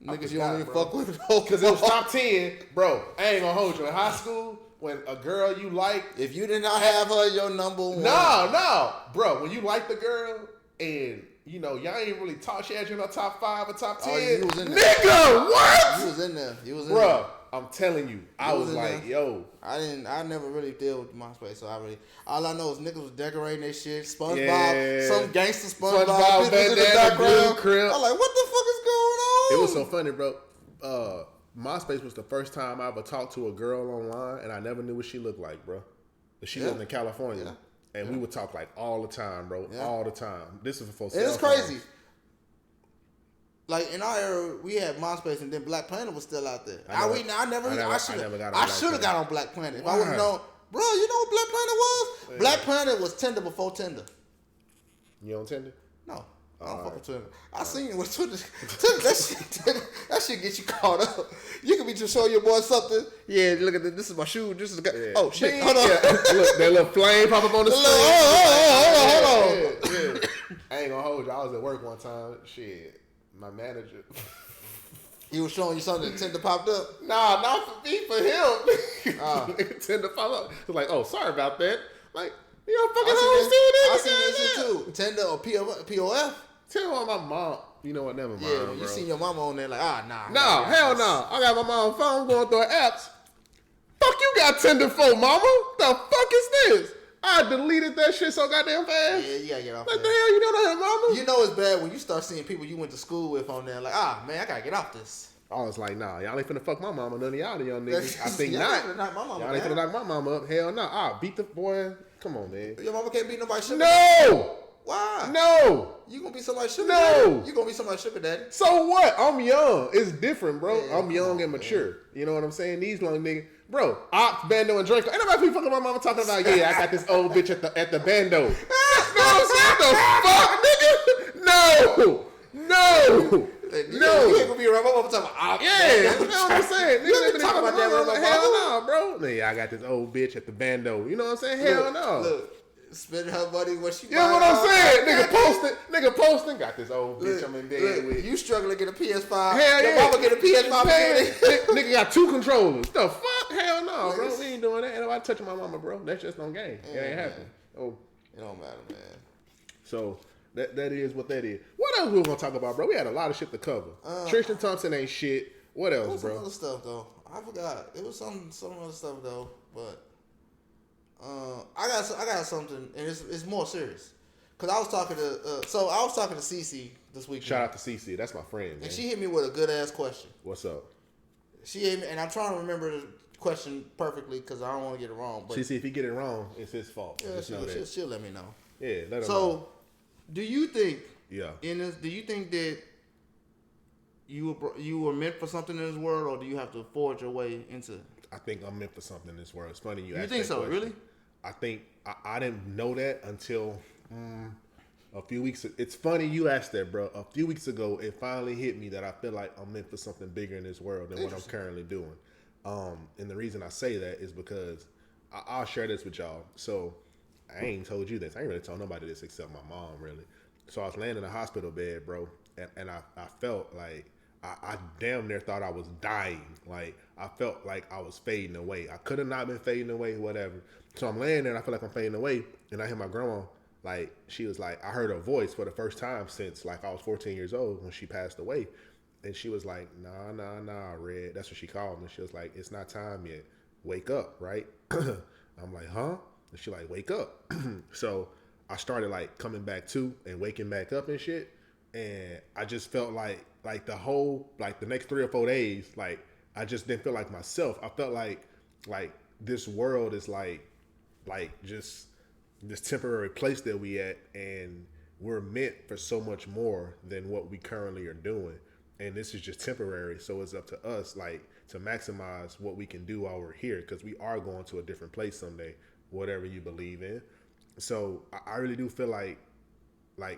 Niggas you don't even fuck with
because it was top 10, bro. I ain't gonna hold you in high school. When a girl you like,
if you did not have her your number 1,
no, bro. When you like the girl and you know y'all ain't really talk, she had you in her top 5 or top 10.
You was in there.
Nigga, what?
You was in there.
Bro, I'm telling you, I was like, there. Yo.
I never really deal with MySpace, so all I know is niggas was decorating their shit. SpongeBob, some gangster SpongeBob
in the background.
I'm like, what the fuck is going on?
It was so funny, bro. MySpace was the first time I ever talked to a girl online, and I never knew what she looked like, bro. But she lived in California, and we would talk like all the time, bro, all the time. This is before.
It's crazy. Like in our era, we had MySpace, and then Black Planet was still out there. I should have got on Black Planet. If I would have known, bro. You know what Black Planet was? Yeah. Black Planet was Tinder before Tinder.
You on Tinder?
No. I don't fuck with Twitter. I seen it with Twitter. That shit get you caught up. You can be just showing your boy something. Yeah, look at this. This is my shoe. This is the guy. Yeah. Oh shit! Hold on.
Look, that little flame pop up on the screen.
Hold on.
Yeah. I ain't gonna hold you. I was at work one time. Shit, my manager.
He was showing you something that Tinder popped up.
Nah, not for me, for him. Tinder popped up. He's like, oh, sorry about that. Like. You don't fucking
I seen that shit too. Tinder or POF.
Tell my mom. You know what? Never mind.
Yeah, you seen your mama on there like, nah.
No, hell no. I got my mom's phone going through her apps. Fuck you got Tinder for, mama? The fuck is this? I deleted that shit so goddamn fast.
Yeah, you gotta get off
What the hell you doing on here, mama?
You know it's bad when you start seeing people you went to school with on there like, man, I gotta get off this.
I was like, nah, y'all ain't finna fuck my mama. None of y'all young niggas. I think
not.
Y'all ain't finna knock my mama up. Hell no. I'll beat the boy. Come on, man.
Your mama can't beat nobody sugar.
No.
Why?
No.
You gonna be somebody's sugar
daddy?
You gonna be somebody's sugar daddy.
So what? I'm young. It's different, bro. Yeah, I'm young and mature. Man. You know what I'm saying? These young niggas. Bro, Ox, Bando, and Draco. Ain't nobody be fucking my mama talking about, I got this old bitch at the Bando. You know what I'm saying? The fuck, nigga? No.
You ain't gonna be around my mama talking about
you know what I'm saying? You ain't talking about that around my hell no, bro. Nigga, I got this old bitch at the Bando. You know what I'm saying? Hell no.
Look, spending her money what she
you know what I'm saying? Nigga posting, got this old bitch I'm in bed with.
You struggling to get a PS5.
Hell
your mama get a PS5.
Nigga got 2 controllers. The fuck? Hell no, bro. We ain't doing that. Ain't nobody touching my mama, bro. That's just no game. It ain't happening. Oh,
it don't matter, man.
So that is what that is. What else we gonna talk about, bro? We had a lot of shit to cover. Tristan Thompson ain't shit. What else, bro?
Some other stuff though. I forgot. It was some other stuff though, but I got something, and it's more serious. Cause I was talking to Cece this week.
Shout out to Cece. That's my friend, man.
And she hit me with a good ass question.
What's up?
She hit me, and I'm trying to remember the question perfectly because I don't want to get it wrong. But
Cece, if he get it wrong, it's his fault.
Yeah, she'll let me know.
Yeah, let her know.
So, do you think?
Yeah.
Do you think that you were meant for something in this world, or do you have to forge your way into it?
I think I'm meant for something in this world. It's funny you asked that.
You think so?
Question.
Really?
I think I didn't know that until a few weeks. It's funny you asked that, bro. A few weeks ago, it finally hit me that I feel like I'm meant for something bigger in this world than what I'm currently doing. And the reason I say that is because I'll share this with y'all. So I ain't told you this. I ain't really told nobody this except my mom, really. So I was laying in a hospital bed, bro, and I felt like I damn near thought I was dying. Like, I felt like I was fading away. I could have not been fading away, whatever. So I'm laying there and I feel like I'm fading away. And I hear my grandma, like, she was like, I heard her voice for the first time since, like, I was 14 years old when she passed away. And she was like, nah, Red. That's what she called me. She was like, it's not time yet. Wake up, right? I'm like, huh? And she like, wake up. So I started, like, coming back to and waking back up and shit. And I just felt like like the whole like the next 3 or 4 days, like I just didn't feel like myself. I felt like this world is like just this temporary place that we at, and we're meant for so much more than what we currently are doing, and this is just temporary. So it's up to us like to maximize what we can do while we're here, because we are going to a different place someday, whatever you believe in. So I really do feel like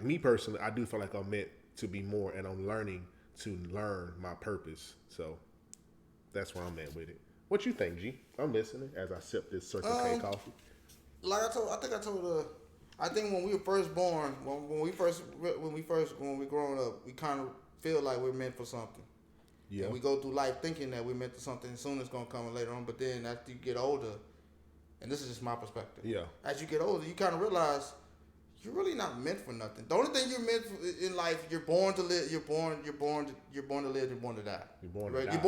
me personally, I do feel like I'm meant to be more, and I'm learning to learn my purpose. So that's where I'm at with it. What you think, G? I'm listening as I sip this Circle K coffee.
Like I think when we were first born, when we growing up, we kind of feel like we're meant for something.
Yeah.
And we go through life thinking that we're meant for something. Soon it's gonna come later on. But then after you get older, and this is just my perspective.
Yeah.
As you get older, you kind of realize you're really not meant for nothing. The only thing you're meant for in life, you're born to live. You're born to live. You're born to die.
You're born
right?
to die.
You're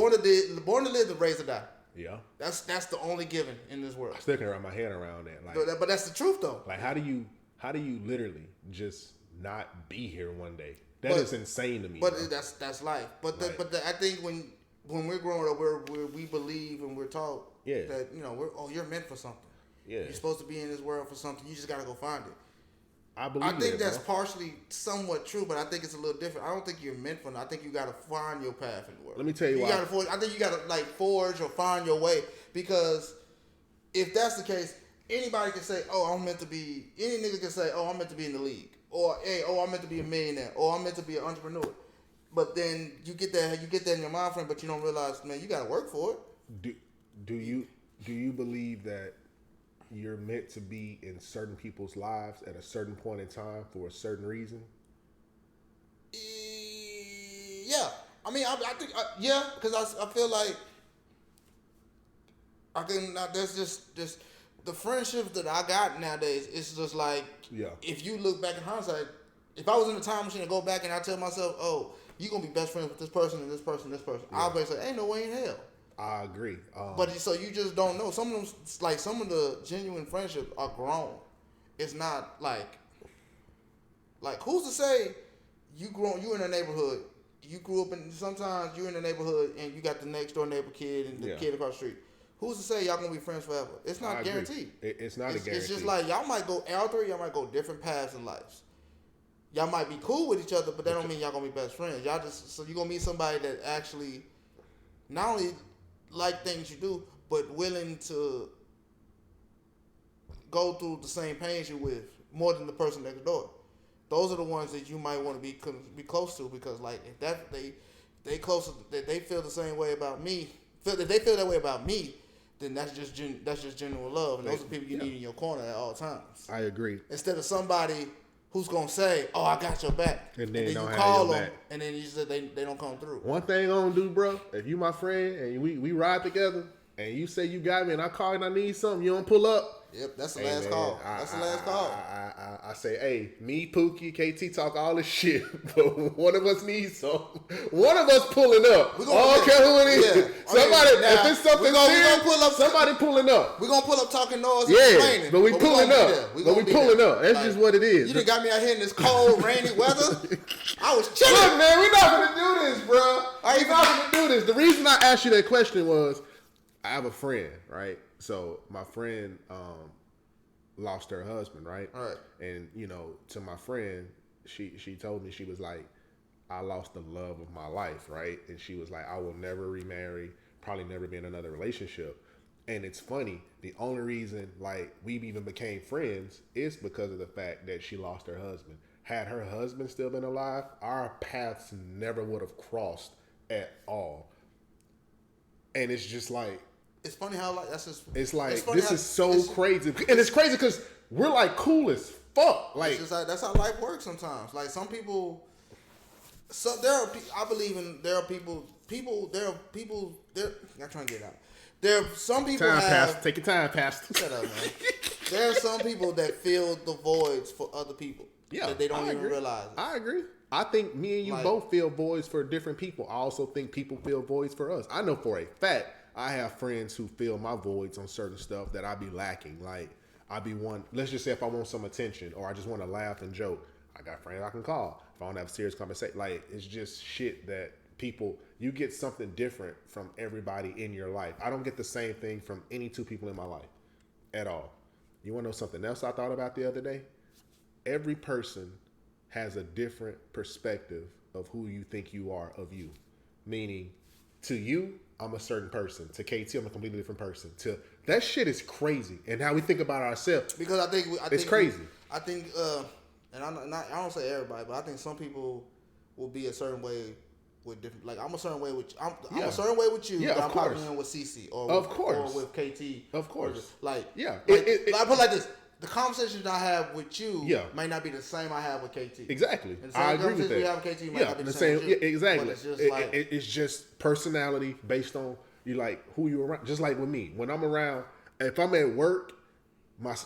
born to live, to raise, to die.
Yeah.
That's the only given in this world.
I still can't wrap my head around that. Like,
but that's the truth, though.
like how do you literally just not be here one day? That is insane to me.
But
bro.
that's life. But
Right.
I think when we're growing up, we believe and we're taught that you're meant for something.
Yeah.
You're supposed to be in this world for something. You just gotta go find it.
I believe
I think
that,
that's
bro.
partially somewhat true, but I think it's a little different. I don't think you're meant for it. I think you gotta find your path in the world.
Let me tell you why.
I think you gotta like forge or find your way, because if that's the case, anybody can say, "Oh, I'm meant to be." Any nigga can say, "Oh, I'm meant to be in the league," or "Hey, oh, I'm meant to be a millionaire," or "I'm meant to be an entrepreneur." But then you get that in your mind frame, but you don't realize, man, you gotta work for it.
Do you believe that you're meant to be in certain people's lives at a certain point in time for a certain reason?
Yeah, I mean, I think, because I feel like there's just the friendships that I got nowadays. It's just like, if you look back in hindsight, if I was in a time machine and go back and I tell myself, oh, you're gonna be best friends with this person and this person and this person, I'll be like, ain't no way in hell.
I agree.
But so you just don't know. Some of them, like some of the genuine friendships, are grown. It's not like who's to say you in a neighborhood. You grew up in, sometimes you're in the neighborhood and you got the next door neighbor kid and the kid across the street. Who's to say y'all gonna be friends forever? It's not guaranteed.
It's not a guarantee.
It's just like y'all might go out there, y'all might go different paths in life. Y'all might be cool with each other, but that don't mean y'all gonna be best friends. Y'all just, so you're gonna meet somebody that actually not only like things you do, but willing to go through the same pains you with more than the person next door. Those are the ones that you might want to be close to, because like if they close, they feel the same way about me. If they feel that way about me, then that's just genuine love, and those are people you need in your corner at all times.
I agree.
Instead of somebody who's gonna say, "Oh, I got your back,"
and then
you
don't
call
have your
them,
back.
and then you said they don't come through.
One thing I'm gonna do, bro, if you my friend and we ride together and you say you got me and I call and I need something, you don't pull up.
Yep, that's the
Hey,
last
man,
call. That's the last call.
I say, hey, me, Pookie, KT talk all this shit, but one of us needs something. One of us pulling up. I don't care who it is.
Yeah.
Somebody,
Now,
if it's something serious,
pull up,
somebody pulling up.
We're going to pull up talking noise and
Yeah,
complaining.
but we pulling up. But we pulling up. That's just what it is.
You done got me out here in this cold, rainy weather. I was chilling.
Look, man, we're not going to do this, bro. We're not going to do this. The reason I asked you that question was I have a friend, right? So my friend lost her husband, right?
All right.
And, you know, to my friend, she told me, she was like, I lost the love of my life, right? And she was like, I will never remarry, probably never be in another relationship. And it's funny, the only reason, like, we even became friends is because of the fact that she lost her husband. Had her husband still been alive, our paths never would have crossed at all. And it's just like,
it's funny how like that's just.
it's like
it's
this is so crazy, and it's crazy because we're like cool as fuck. Like,
it's just like that's how life works sometimes. Like some people, I believe in there are people. I'm trying to get it out. There are some people
take your time, Pastor.
Shut up, man. There are some people that fill the voids for other people.
Yeah,
that they don't
I
even
agree.
realize it.
I agree. I think me and you
Like,
both fill voids for different people. I also think people fill voids for us. I know for a fact I have friends who fill my voids on certain stuff that I be lacking. Like, I be one, let's just say if I want some attention or I just want to laugh and joke, I got friends I can call. if I don't have a serious conversation, like it's just shit that people, you get something different from everybody in your life. I don't get the same thing from any two people in my life at all. You want to know something else I thought about the other day? Every person has a different perspective of who you think you are of you. Meaning, to you, I'm a certain person. To KT, I'm a completely different person. To that shit is crazy. And how we think about ourselves.
Because I think
it's crazy.
I think, and I don't say everybody, but I think some people will be a certain way with different. Like I'm a certain way with I'm a certain way with you.
Yeah,
that
of
I'm
course.
probably in with CC or with KT.
Of course.
Like
yeah.
Like, I put it like this. The conversations I have with you might not be the same I have with KT.
Exactly.
And
I agree with that.
We have with KT might not be the same with you.
Exactly.
But it's just
it's just personality based on you like who you around. Just like with me, when I'm around, if I'm at work, my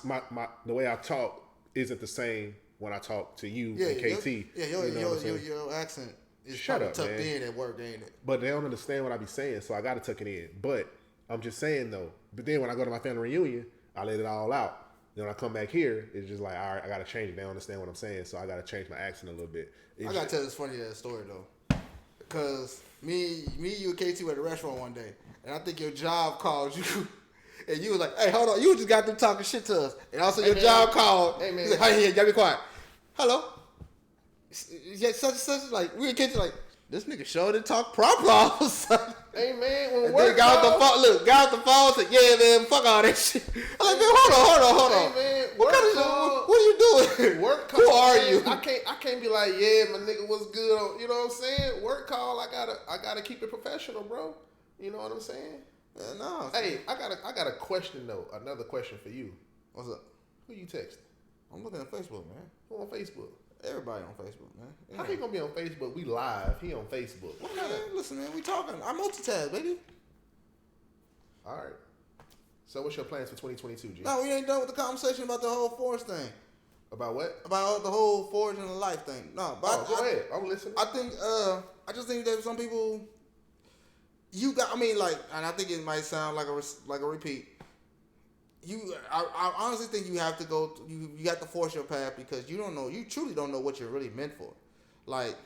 the way I talk isn't the same when I talk to you and KT.
Your accent is tucked in at work, ain't it?
But they don't understand what I be saying, so I got to tuck it in. But I'm just saying though. But then when I go to my family reunion, I let it all out. Then when I come back here, it's just like, all right, I got to change it. They don't understand what I'm saying, so I got to change my accent a little bit.
I got to tell this funny story, though. Because you and KT were at a restaurant one day, and I think your job called you, and you was like, hey, hold on, you just got them talking shit to us. And also your job called. Hey, man. He's like, hey, y'all be quiet. Hello? Yeah, such, like, we and KT like, this nigga sure didn't talk proper all of a sudden.
Hey, man, when
and then got off the phone, said, yeah, man, fuck all that shit. I'm like, man, hold on.
Hey, man,
what are you doing?
Work call.
Who are you?
I can't be like, yeah, my nigga was good. You know what I'm saying? Work call, I gotta keep it professional, bro. You know what I'm saying?
No.
Hey, I got a question though. Another question for you.
What's up?
Who you texting?
I'm looking at Facebook, man.
Who on Facebook?
Everybody on Facebook, man. Yeah.
How he gonna be on Facebook? We live. He on Facebook.
What man, listen, man, we talking. I multitask, baby.
All right. So what's your plans for 2022, G?
No, we ain't done with the conversation about the whole Forge thing.
About what?
About the whole Forge and the life thing. No, but
go ahead. I'm listening.
I just think that some people, and I think it might sound like a repeat. I honestly think you have to go. You got to force your path because you don't know. You truly don't know what you're really meant for. Like,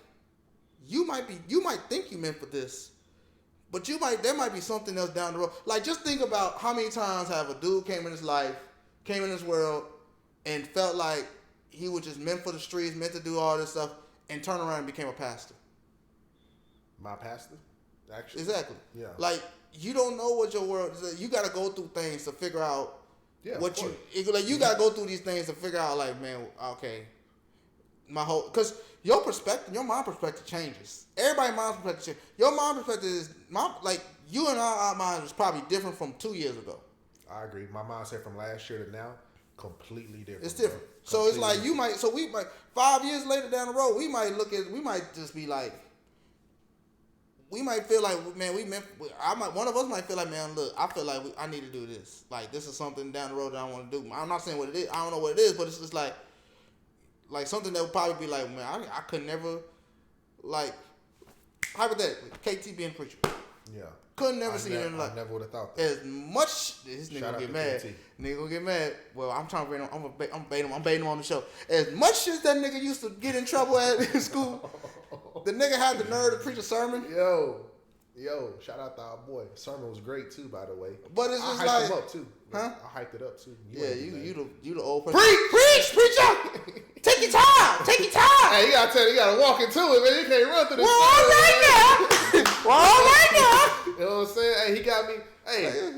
you might think you meant for this, but there might be something else down the road. Like, just think about how many times have a dude came in this world, and felt like he was just meant for the streets, meant to do all this stuff, and turned around and became a pastor.
My pastor, actually.
Exactly.
Yeah.
Like, you don't know what your world is. You got to go through things to figure out. Yeah, what you gotta go through these things to figure out, like, man, okay, because your mind perspective changes. Everybody's mind perspective changes. Your mind perspective is you and our mind is probably different from 2 years ago.
I agree. My mindset from last year to now completely different.
It's different. So it's like we might 5 years later down the road, we might just be like. We might feel like, man, one of us might feel like, man, look, I feel like I need to do this. Like, this is something down the road that I want to do. I'm not saying what it is. I don't know what it is, but it's just like something that would probably be like, man, I could never, like, hypothetically, KT being a preacher.
Yeah.
Couldn't never see it in
I never would have thought
that. As much, this nigga gonna get mad.
KT.
Nigga gonna get mad. Well, I'm trying to bait him. I'm baiting him on the show. As much as that nigga used to get in trouble in school, the nigga had the nerve to preach a sermon.
Yo, shout out to our boy. Sermon was great too, by the way.
But it's just
I hyped him up too.
Huh?
I hyped it up too.
You the old person. Preacher! Take your time.
Hey, you gotta walk into it, man. You can't run through this.
Well, all right now.
You know what I'm saying? Hey, he got me. Hey,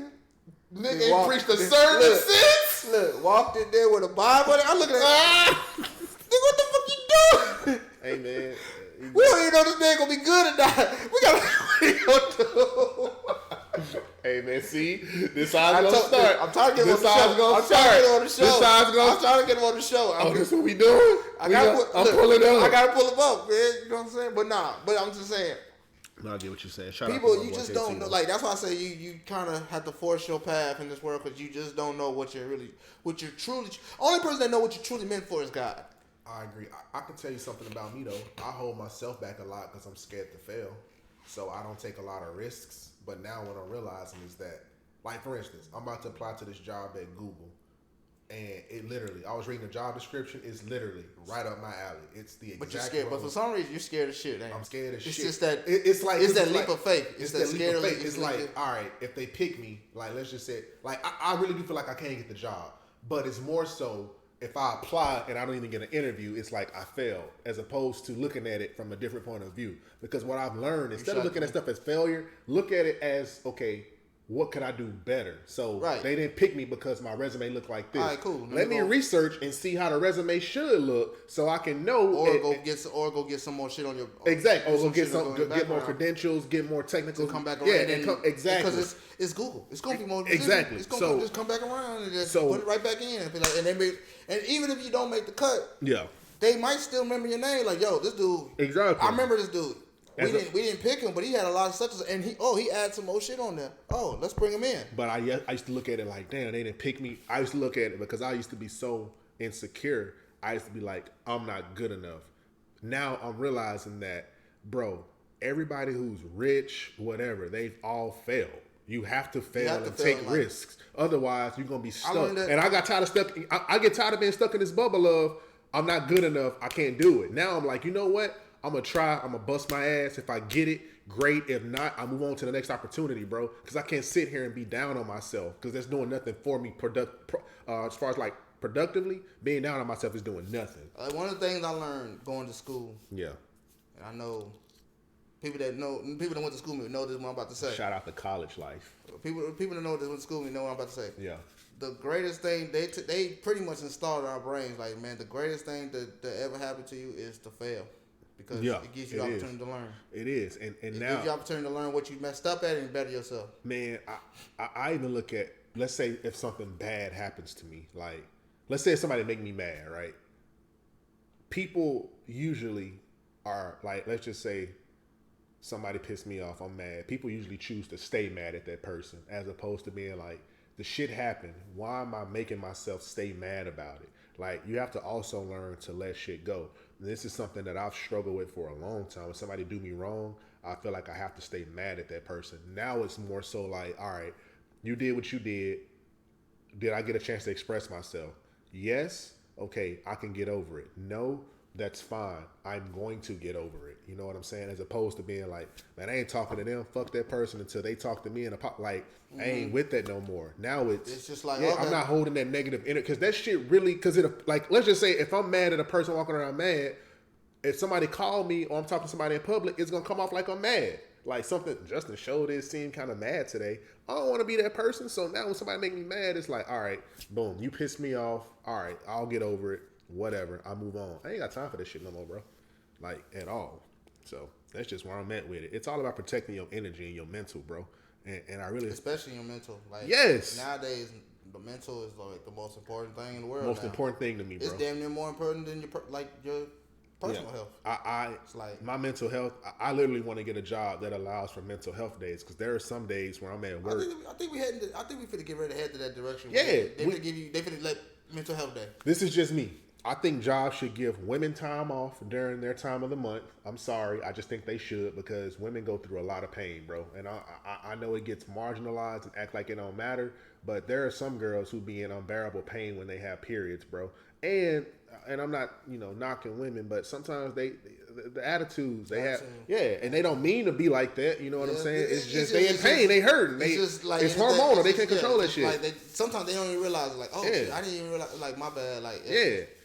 nigga ain't preached a sermon since.
Look, walked in there with a Bible. I'm looking at nigga, what the fuck you doing?
Hey, man.
We don't even know this man gonna be good or not. We gotta what he gonna do.
Hey, man, see? This how it's gonna start.
I'm trying to get him on the show. I'm trying to get him on the show.
Oh, this what we doing? I'm pulling up.
I gotta pull him up, man. You know what I'm saying? But I'm just saying.
No, I get what you're saying. Shout
people,
out
you just don't know. Like, that's why I say you kind of have to force your path in this world because you just don't know what you're truly. Only person that know what you're truly meant for is God.
I agree. I can tell you something about me though. I hold myself back a lot because I'm scared to fail, so I don't take a lot of risks. But now what I'm realizing is that, like for instance, I'm about to apply to this job at Google, and it literally, I was reading the job description. It's literally right up my alley. It's the exact.
But you're scared. But for some reason, you're scared of shit. Ain't you?
I'm scared of shit.
It's just that.
It's like
it's that leap of faith.
It's that leap of faith. It's like, all right, if they pick me, like let's just say, like I really do feel like I can't get the job, but it's more so. If I apply and I don't even get an interview, it's like I failed, as opposed to looking at it from a different point of view. Because what I've learned, instead of looking at stuff as failure, look at it as, okay, what could I do better? So they didn't pick me because my resume looked like this.
All right, cool.
Let me research and see how the resume should look, so I can know.
Or go get some more shit on your.
Exactly. Or go get more credentials, get more technical.
Come back around.
Yeah, exactly.
Because it's Google. It's gonna be more.
Exactly.
It's gonna just come back around and just put it right back in and be like, and even if you don't make the cut, they might still remember your name. Like, yo, this dude.
Exactly.
I remember this dude. We didn't pick him, but he had a lot of such and he added some more shit on there. Oh, let's bring him in.
But I used to look at it like, damn, they didn't pick me. I used to look at it because I used to be so insecure. I used to be like, I'm not good enough. Now I'm realizing that, bro, everybody who's rich, whatever, they've all failed. You have to fail and take risks. Otherwise, you're gonna be stuck. And I got tired of I get tired of being stuck in this bubble of I'm not good enough. I can't do it. Now I'm like, you know what? I'm going to try. I'm going to bust my ass. If I get it, great. If not, I move on to the next opportunity, bro. Because I can't sit here and be down on myself because that's doing nothing for me. As far as like productively, being down on myself is doing nothing.
One of the things I learned going to school.
Yeah.
And I know people that went to school with me know this what I'm about to say.
Shout out to college life.
People that know this went to school with me know what I'm about to say.
Yeah.
The greatest thing, they pretty much installed in our brains, like, man, the greatest thing that ever happened to you is to fail. Because it gives you the opportunity to learn.
It is. And
it
now,
gives you the opportunity to learn what you messed up at and better yourself.
Man, I even look at, let's say if something bad happens to me, like, let's say somebody make me mad, right? People usually are like, let's just say somebody pissed me off, I'm mad. People usually choose to stay mad at that person as opposed to being like, the shit happened. Why am I making myself stay mad about it? Like, you have to also learn to let shit go. This is something that I've struggled with for a long time. When somebody do me wrong, I feel like I have to stay mad at that person. Now it's more so like, all right, you did what you did. Did I get a chance to express myself? Yes. Okay, I can get over it. No, that's fine. I'm going to get over it. You know what I'm saying? As opposed to being like, man, I ain't talking to them. Fuck that person until they talk to me and like, I ain't with that no more. Now it's
just like,
I'm not holding that negative in it because that shit really, because it, like, let's just say if I'm mad at a person walking around mad, if somebody call me or I'm talking to somebody in public, it's gonna come off like I'm mad. Like something Justin showed it seemed kind of mad today. I don't want to be that person. So now when somebody make me mad, it's like, all right, boom, you pissed me off. All right, I'll get over it. Whatever, I move on. I ain't got time for this shit no more, bro. Like, at all. So that's just where I'm at with it. It's all about protecting your energy and your mental, bro. And I really,
especially your mental. Like,
yes.
Nowadays, the mental is like the most important thing in the world.
Most important thing to me, bro.
It's damn near more important than your personal health.
It's like my mental health. I literally want to get a job that allows for mental health days because there are some days where I'm at work.
I think we finna get ready to head to that direction.
Yeah,
they finna let mental health day.
This is just me. I think jobs should give women time off during their time of the month. I'm sorry. I just think they should because women go through a lot of pain, bro. And I know it gets marginalized and act like it don't matter, but there are some girls who be in unbearable pain when they have periods, bro. And I'm not, knocking women, but sometimes the attitudes they have, and they don't mean to be like that. You know what I'm saying? It's just they in pain, they hurting. It's hormonal. They can't control that shit.
Like sometimes they don't even realize, like, oh, shit, I didn't even realize, like, my bad, like,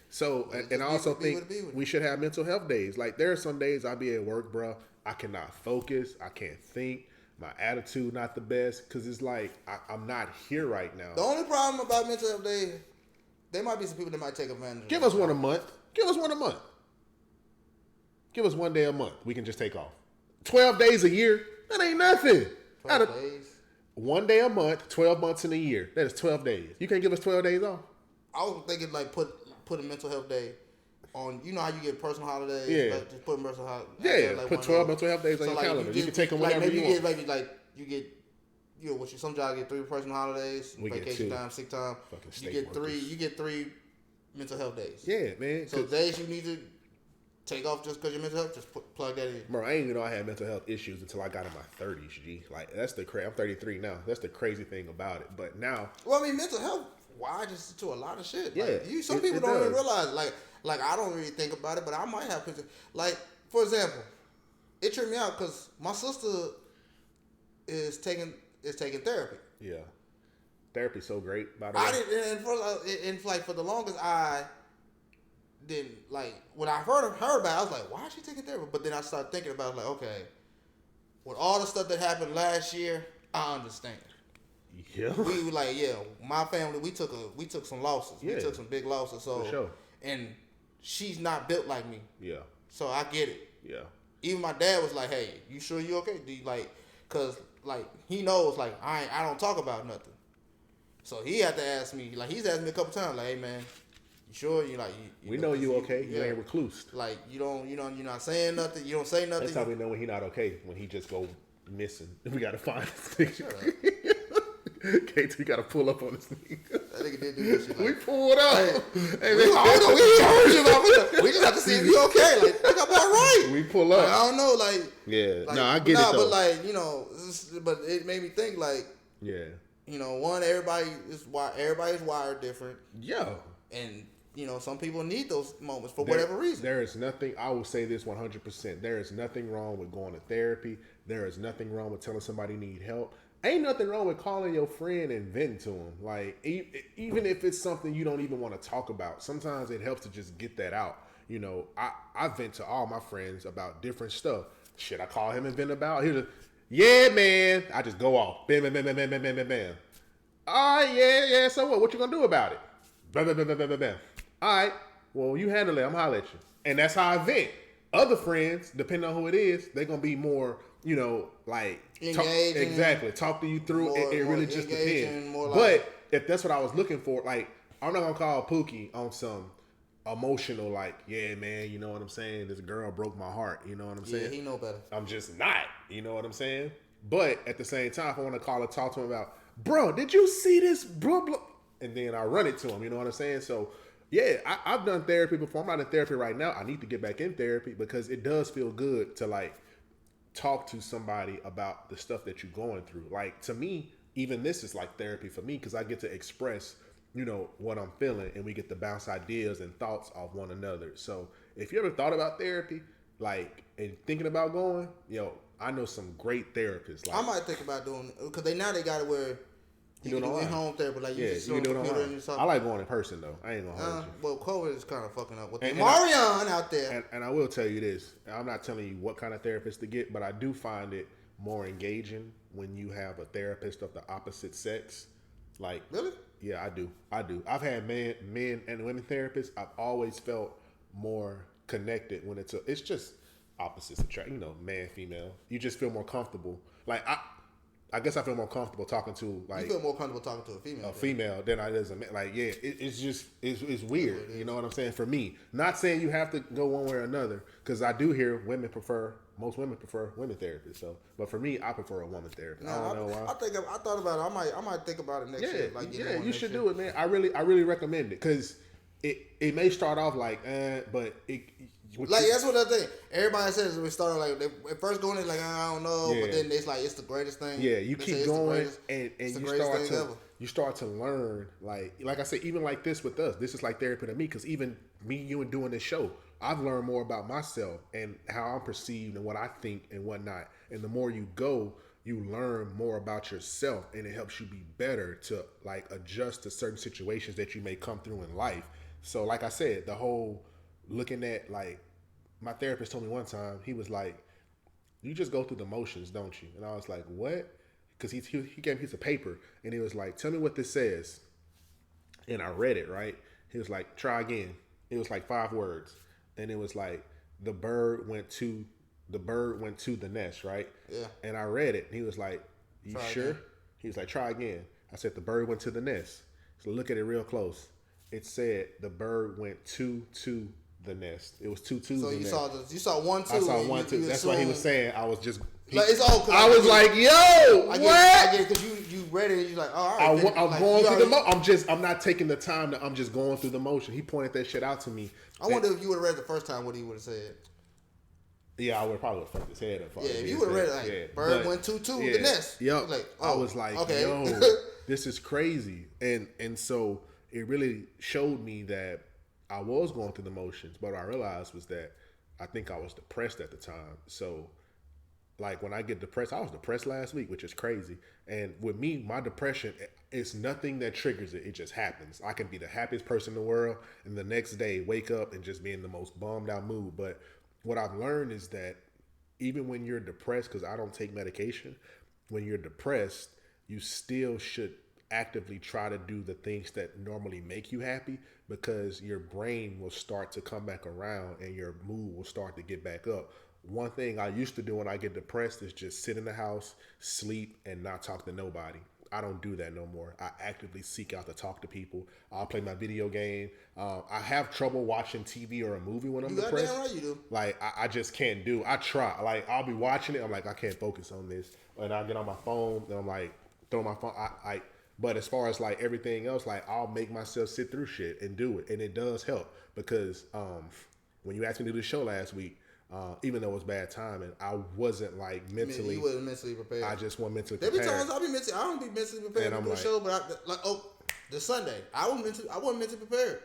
So, and I also think we should have mental health days. Like, there are some days I be at work, bro. I cannot focus. I can't think. My attitude not the best because it's like I'm not here right now.
The only problem about mental health days, there might be some people that might take advantage of
Give us one a month. Give us one a month. Give us one day a month. We can just take off. 12 days a year, that ain't nothing.
12 days?
One day a month, 12 months in a year. That is 12 days. You can't give us 12 days off?
I was thinking, like, put a mental health day on, you know how you get personal holidays?
Yeah.
Like, just put a mental holiday.
Yeah, like put 12 mental health days on your calendar. You can take them whenever you want.
Some jobs get 3 personal holidays, vacation time, sick time. You get three mental health days.
Yeah, man.
So days you need to take off just because your mental health, just plug that in.
Bro, I didn't even know I had mental health issues until I got in my 30s, G. Like, that's I'm 33 now. That's the crazy thing about it. But now...
Well, I mean, mental health wide to a lot of shit.
Yeah,
Like, some people don't even realize. Like I don't really think about it, but I might have pictures. Like, for example, it tripped me out because my sister is taking therapy.
Yeah, therapy's so great. By the way,
I didn't, for the longest I didn't like when I heard about it, I was like, why is she taking therapy? But then I started thinking about it, like, okay, with all the stuff that happened last year, I understand.
Yeah,
we were like, my family, we took some losses. Yeah. We took some big losses. So,
for sure.
And she's not built like me.
Yeah.
So I get it.
Yeah.
Even my dad was like, hey, you sure you okay? Do you cause like he knows like I don't talk about nothing. So he had to ask me, like he's asked me a couple times, like, hey man, you sure? You like
we know you okay. You ain't recluse.
Like you're not saying nothing. You don't say nothing.
That's how we know when he not okay. When he just go missing. We gotta find this thing. KT got to pull up on this nigga.
That nigga did do this shit. Like,
we pulled up.
Hey, we heard you about. We just have to see if you okay. Like, I got about right.
We pull up.
Like, I don't know. Like,
yeah. Like, no, I get it though.
But like, but it made me think like,
yeah.
One, everybody's wired different.
Yeah.
And some people need those moments for whatever reason.
There is nothing. I will say this 100%. There is nothing wrong with going to therapy. There is nothing wrong with telling somebody need help. Ain't nothing wrong with calling your friend and venting to him. Like, even if it's something you don't even want to talk about, sometimes it helps to just get that out. I vent to all my friends about different stuff. Shit, I call him and vent about. Yeah, man. I just go off. Bam, bam, bam, bam, bam, bam, bam, bam. All right, yeah. So what? What you gonna do about it? Bam, bam, bam, bam, bam, bam. All right. Well, you handle it. I'm holler at you. And that's how I vent. Other friends, depending on who it is, they're gonna be more, like
engaging,
talk to you through.
More,
it really just depends.
But
like, if that's what I was looking for, like, I'm not gonna call Pookie on some emotional, like, yeah, man, you know what I'm saying? This girl broke my heart, you know what I'm saying?
Yeah, he know better.
I'm just not, you know what I'm saying? But at the same time, if I want to call and talk to him about, bro, did you see this, blah, blah, and then I run it to him, you know what I'm saying? So, yeah, I've done therapy before. I'm not in therapy right now. I need to get back in therapy because it does feel good to, like, talk to somebody about the stuff that you're going through. Like, to me, even this is like therapy for me because I get to express, what I'm feeling, and we get to bounce ideas and thoughts off one another. So if you ever thought about therapy, like, and thinking about going, I know some great therapists. Like,
I might think about doing it because they got it where you can do in-home therapy. Like, you just
you can do it online. I like going in person though. I ain't gonna hold you.
Well, COVID is kind of fucking up with Marion out there.
And I will tell you this: I'm not telling you what kind of therapist to get, but I do find it more engaging when you have a therapist of the opposite sex. Like,
really?
Yeah, I do. I've had men and women therapists. I've always felt more connected when it's just opposites attract. Man, female. You just feel more comfortable. Like, I guess I feel more comfortable talking to, like,
you feel more comfortable talking to a female.
Than I does a man. Like, yeah, it's weird. You know what I'm saying? For me, not saying you have to go one way or another, because I do hear most women prefer women therapists. So, but for me, I prefer a woman therapist. I don't know why.
I thought about it. I might think about it next year. Like,
you should do it, man. I really recommend it because it may start off like, but it.
That's what I think. Everybody says we started like they first going in like I don't know, but then it's like it's the greatest thing.
Yeah, you keep going and you start to learn like I said, even like this with us. This is like therapy to me because even me, you, and doing this show, I've learned more about myself and how I'm perceived and what I think and whatnot. And the more you go, you learn more about yourself, and it helps you be better to like adjust to certain situations that you may come through in life. So, like I said, the whole looking at, like, my therapist told me one time, he was like, you just go through the motions, don't you? And I was like, what? Because he gave me a piece of paper, and he was like, tell me what this says. And I read it, right? He was like, try again. It was like 5 words. And it was like, the bird went to the nest, right?
Yeah.
And I read it, and he was like, you try sure? Again. He was like, try again. I said, the bird went to the nest. So look at it real close. It said the bird went to the nest. It was 2 twos.
So
you
saw 1 2.
I saw 1 2. That's what he was saying. I was just.
It's all.
I was like, yo, what?
I get it because you read it and you're like, oh, all right.
I'm going through the motion. I'm not taking the time. I'm just going through the motion. He pointed that shit out to me.
I wonder if you would have read it the first time, what he would have said.
Yeah, I would probably have fucked his head up.
Yeah, if you would have read it, like, bird went 2-2 the nest.
Yep.
Like,
I was like,
okay.
yo, this is crazy. And so it really showed me that I was going through the motions, but what I realized was that I think I was depressed at the time. So like when I get depressed, I was depressed last week, which is crazy. And with me, my depression, it's nothing that triggers it. It just happens. I can be the happiest person in the world and the next day wake up and just be in the most bummed out mood. But what I've learned is that even when you're depressed, because I don't take medication, when you're depressed, you still should actively try to do the things that normally make you happy, because your brain will start to come back around and your mood will start to get back up. One thing I used to do when I get depressed is just sit in the house, sleep, and not talk to nobody. I don't do that no more. I actively seek out to talk to people. I'll play my video game. I have trouble watching TV or a movie when I'm depressed.
Goddamn right you do.
Like, I just can't do. I try. Like, I'll be watching it. I'm like, I can't focus on this. And I'll get on my phone, and I'm like, throw my phone. But as far as like everything else, like I'll make myself sit through shit and do it. And it does help because when you asked me to do the show last week, even though it was bad timing, I wasn't like mentally.
You wasn't mentally prepared.
I just wasn't mentally
prepared.
prepared.
There be times I don't be mentally prepared to do a show, but the Sunday I wasn't mentally prepared.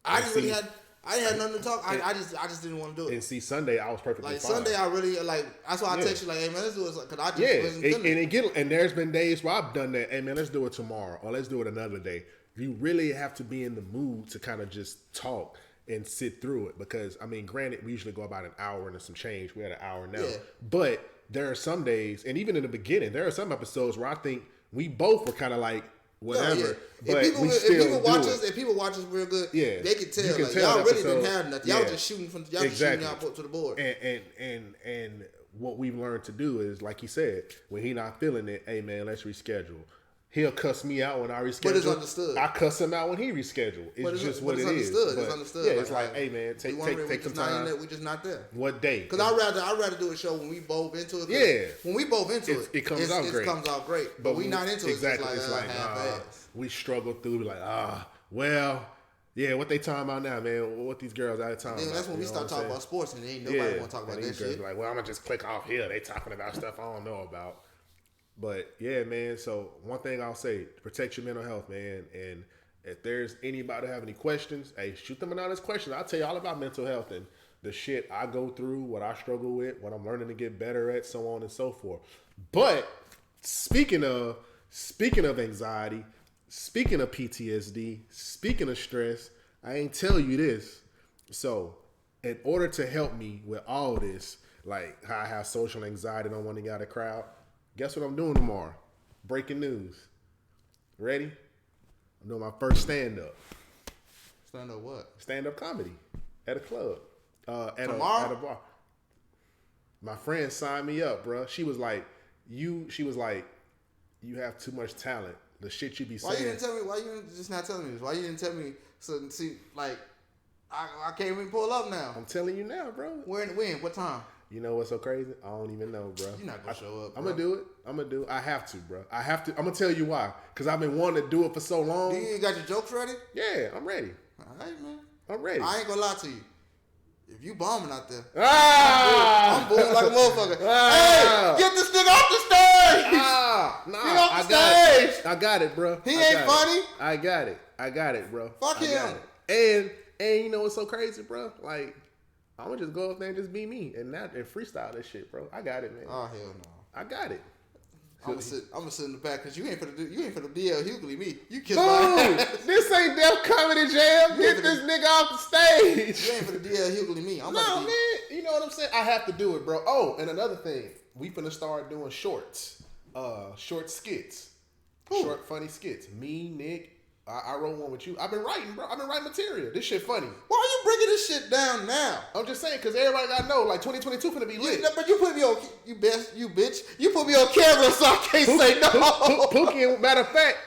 I didn't have nothing to talk. I just didn't want to do it.
And see, Sunday I was perfectly fine.
Sunday I really like. That's why I text you like, hey man, let's do it. Cause I just wasn't
and there's been days where I've done that. Hey man, let's do it tomorrow or let's do it another day. You really have to be in the mood to kind of just talk and sit through it, because I mean, granted, we usually go about an hour and some change. We had an hour now, but there are some days, and even in the beginning, there are some episodes where I think we both were kind of like whatever. But if people
watch us real good, they can tell.
You
like, y'all really didn't have nothing. Y'all just shooting shooting out to the board.
And what we've learned to do is, like he said, when he not feeling it, hey man, let's reschedule. He'll cuss me out when I reschedule.
But it's understood.
I cuss him out when he reschedule. It's just what it is.
It's understood.
Yeah, it's like, hey man, take some time.
We just not there.
What day?
Because I'd rather do a show when we both into it.
Yeah.
When we both into it,
it comes out great.
It comes out great. But we not into
exactly.
it. It's like half-ass.
We struggle through like, well, yeah, what they talking about now, man? What these girls out of time?
That's when we start talking about sports, and ain't nobody want to talk about that shit.
Like, well, I'm gonna just click off here. They talking about stuff I don't know about. But yeah, man. So one thing I'll say: protect your mental health, man. And if there's anybody have any questions, hey, shoot them anonymous questions. I'll tell you all about mental health and the shit I go through, what I struggle with, what I'm learning to get better at, so on and so forth. But speaking of anxiety, speaking of PTSD, speaking of stress, I ain't tell you this. So in order to help me with all this, like how I have social anxiety, don't want to get out of the crowd, guess what I'm doing tomorrow? Breaking news. Ready? I'm doing my first stand-up.
Stand-up what?
Stand-up comedy at a club.
Tomorrow?
At a bar. My friend signed me up, bro. She was like, you have too much talent. The shit you be saying.
Why you didn't tell me? Why you just not telling me this? Why you didn't tell me? So see, like, I can't even pull up now.
I'm telling you now, bro.
When? What time?
You know what's so crazy? I don't even know, bro.
You're not gonna show up.
I'm gonna do it. I have to, bro. I have to. I'm gonna tell you why. Because I've been wanting to do it for so long.
Do you got your jokes ready?
Yeah, I'm ready.
All right, man.
I'm ready.
I ain't gonna lie to you. If you bombing out there,
I'm
booming like a motherfucker. Hey, get this nigga off the stage!
Nah,
get off the stage!
I got it, bro.
He ain't funny.
I got it, bro.
Fuck him.
And you know what's so crazy, bro? Like, I'm gonna just go up there and just be me and freestyle this shit, bro. I got it, man.
Oh hell no.
I got it.
I'm gonna sit in the back because you ain't for the DL Hughley me. You kiss my ass.
This ain't Def Comedy Jam. Get this nigga off the stage.
You ain't for the DL Hughley me.
Man. You know what I'm saying? I have to do it, bro. Oh, and another thing, we finna start doing shorts, short skits, short funny skits. Me, Nick. I wrote one with you. I've been writing, bro. I've been writing material. This shit funny.
Why are you bringing this shit down now?
I'm just saying, because everybody got to know, like, 2022 finna be lit.
But you put me on, you bitch. You put me on camera so I can't say no.
Pookie, matter of fact,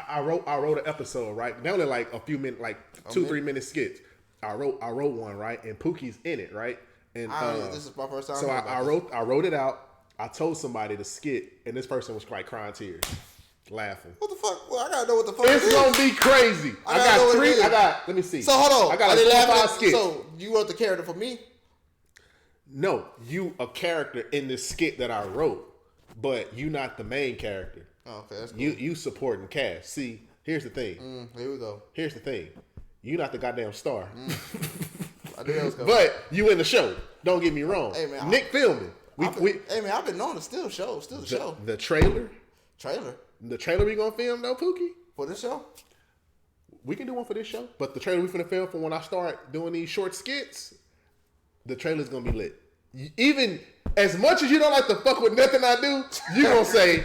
I wrote an episode, right? They only like a few minutes, like 2-3 minute skits. I wrote one, right? And Pookie's in it, right? And
this is my first time.
So I wrote it out. I told somebody to skit, and this person was like crying tears. Laughing.
What the fuck? Well, I gotta know what the fuck.
It's gonna be crazy. I got 3. Let me see.
So hold on.
I got like 5 skits.
So you wrote the character for me?
No, you a character in this skit that I wrote, but you not the main character.
Oh, okay, that's cool.
You supporting cast. See, here's the thing.
Here we go.
Here's the thing. You not the goddamn star.
I knew that was coming.
But you in the show. Don't get me wrong.
Hey, man,
Nick filming.
Hey man, I've been known to still show. Still the show.
The trailer.
Trailer.
The trailer we gonna film though, Pookie?
For this show?
We can do one for this show. But the trailer we finna film for when I start doing these short skits, the trailer's gonna be lit. Even as much as you don't like to fuck with nothing I do, you gonna say,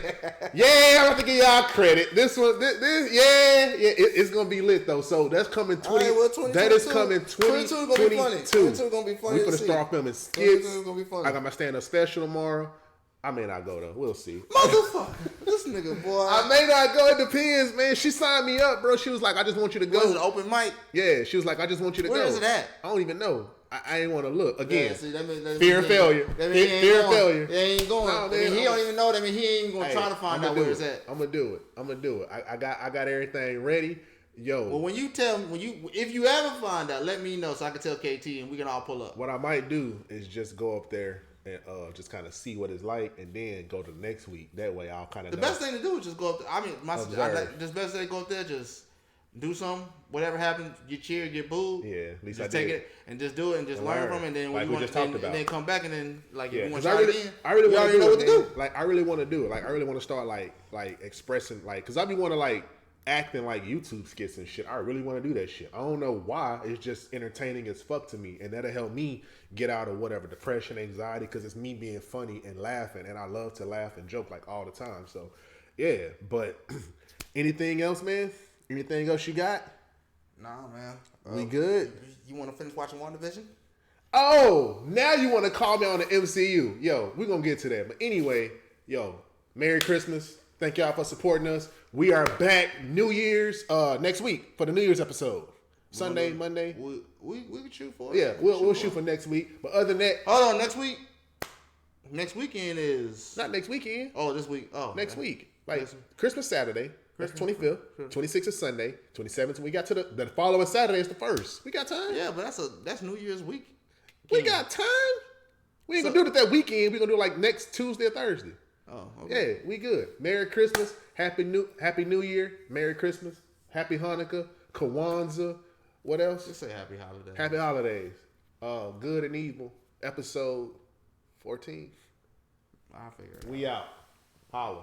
yeah, I have to give y'all credit. This one, it's gonna be lit though. So that's coming 20.
Right, well,
that is coming
22 gonna be funny. 22 gonna be funny.
We finna start filming skits.
22 gonna be funny.
I got my stand-up special tomorrow. I may not go though. We'll see.
Motherfucker, this nigga boy.
I may not go. It depends, man. She signed me up, bro. She was like, I just want you to go.
Was it an open mic?
Yeah, she was like, I just want you to go.
Where is it at?
I don't even know. I ain't want to look again.
Yeah, see, that means
fear of failure. Fear of failure.
He ain't going.
No,
He don't even know that. I mean, he ain't even gonna try to find out where it's at.
I'm gonna do it. I got everything ready. Yo.
Well, if you ever find out, let me know so I can tell KT and we can all pull up.
What I might do is just go up there and just kind of see what it's like, and then go to next week. That way, I'll kind of.
The best thing to do is just go up there. I mean, just best thing to go up there, just do something. Whatever happens, get cheered, get booed.
Yeah, at least
just
I
take
did.
it and just do it and just learn from it. And then
like we just talked about,
and then come back and then like if you want
to
try
really,
again,
I really want to
know what to do.
Like I really want to do it. Like I really want to start like expressing because I be want to like acting like YouTube skits and shit. I really want to do that shit. I don't know why. It's just entertaining as fuck to me, and that'll help me get out of whatever depression, anxiety, because it's me being funny and laughing, and I love to laugh and joke like all the time. So, yeah. But anything else, man? Anything else you got?
Nah, man.
We good?
You want to finish watching WandaVision?
Oh, now you want to call me on the MCU. Yo, we're going to get to that. But anyway, yo, Merry Christmas. Thank y'all for supporting us. We are back New Year's next week for the New Year's episode. Sunday, Monday.
We can shoot for it.
Yeah, we'll shoot for next week. But other than that.
Hold on, next week? Next weekend is...
Not next weekend.
Oh, this week. Oh.
Next week. Like Christmas Saturday. That's 25th. 26th is Sunday. 27th. We got to the following Saturday is the 1st. We got time.
Yeah, but that's New Year's week.
We got time. We ain't gonna do it that weekend. We gonna do it like next Tuesday or Thursday.
Oh, okay.
Yeah, we good. Merry Christmas. Happy New Year. Merry Christmas. Happy Hanukkah. Kwanzaa. What else?
Just say Happy Holidays.
Happy Holidays. Good and Evil. Episode 14.
I'll figure it out.
We out. Holla.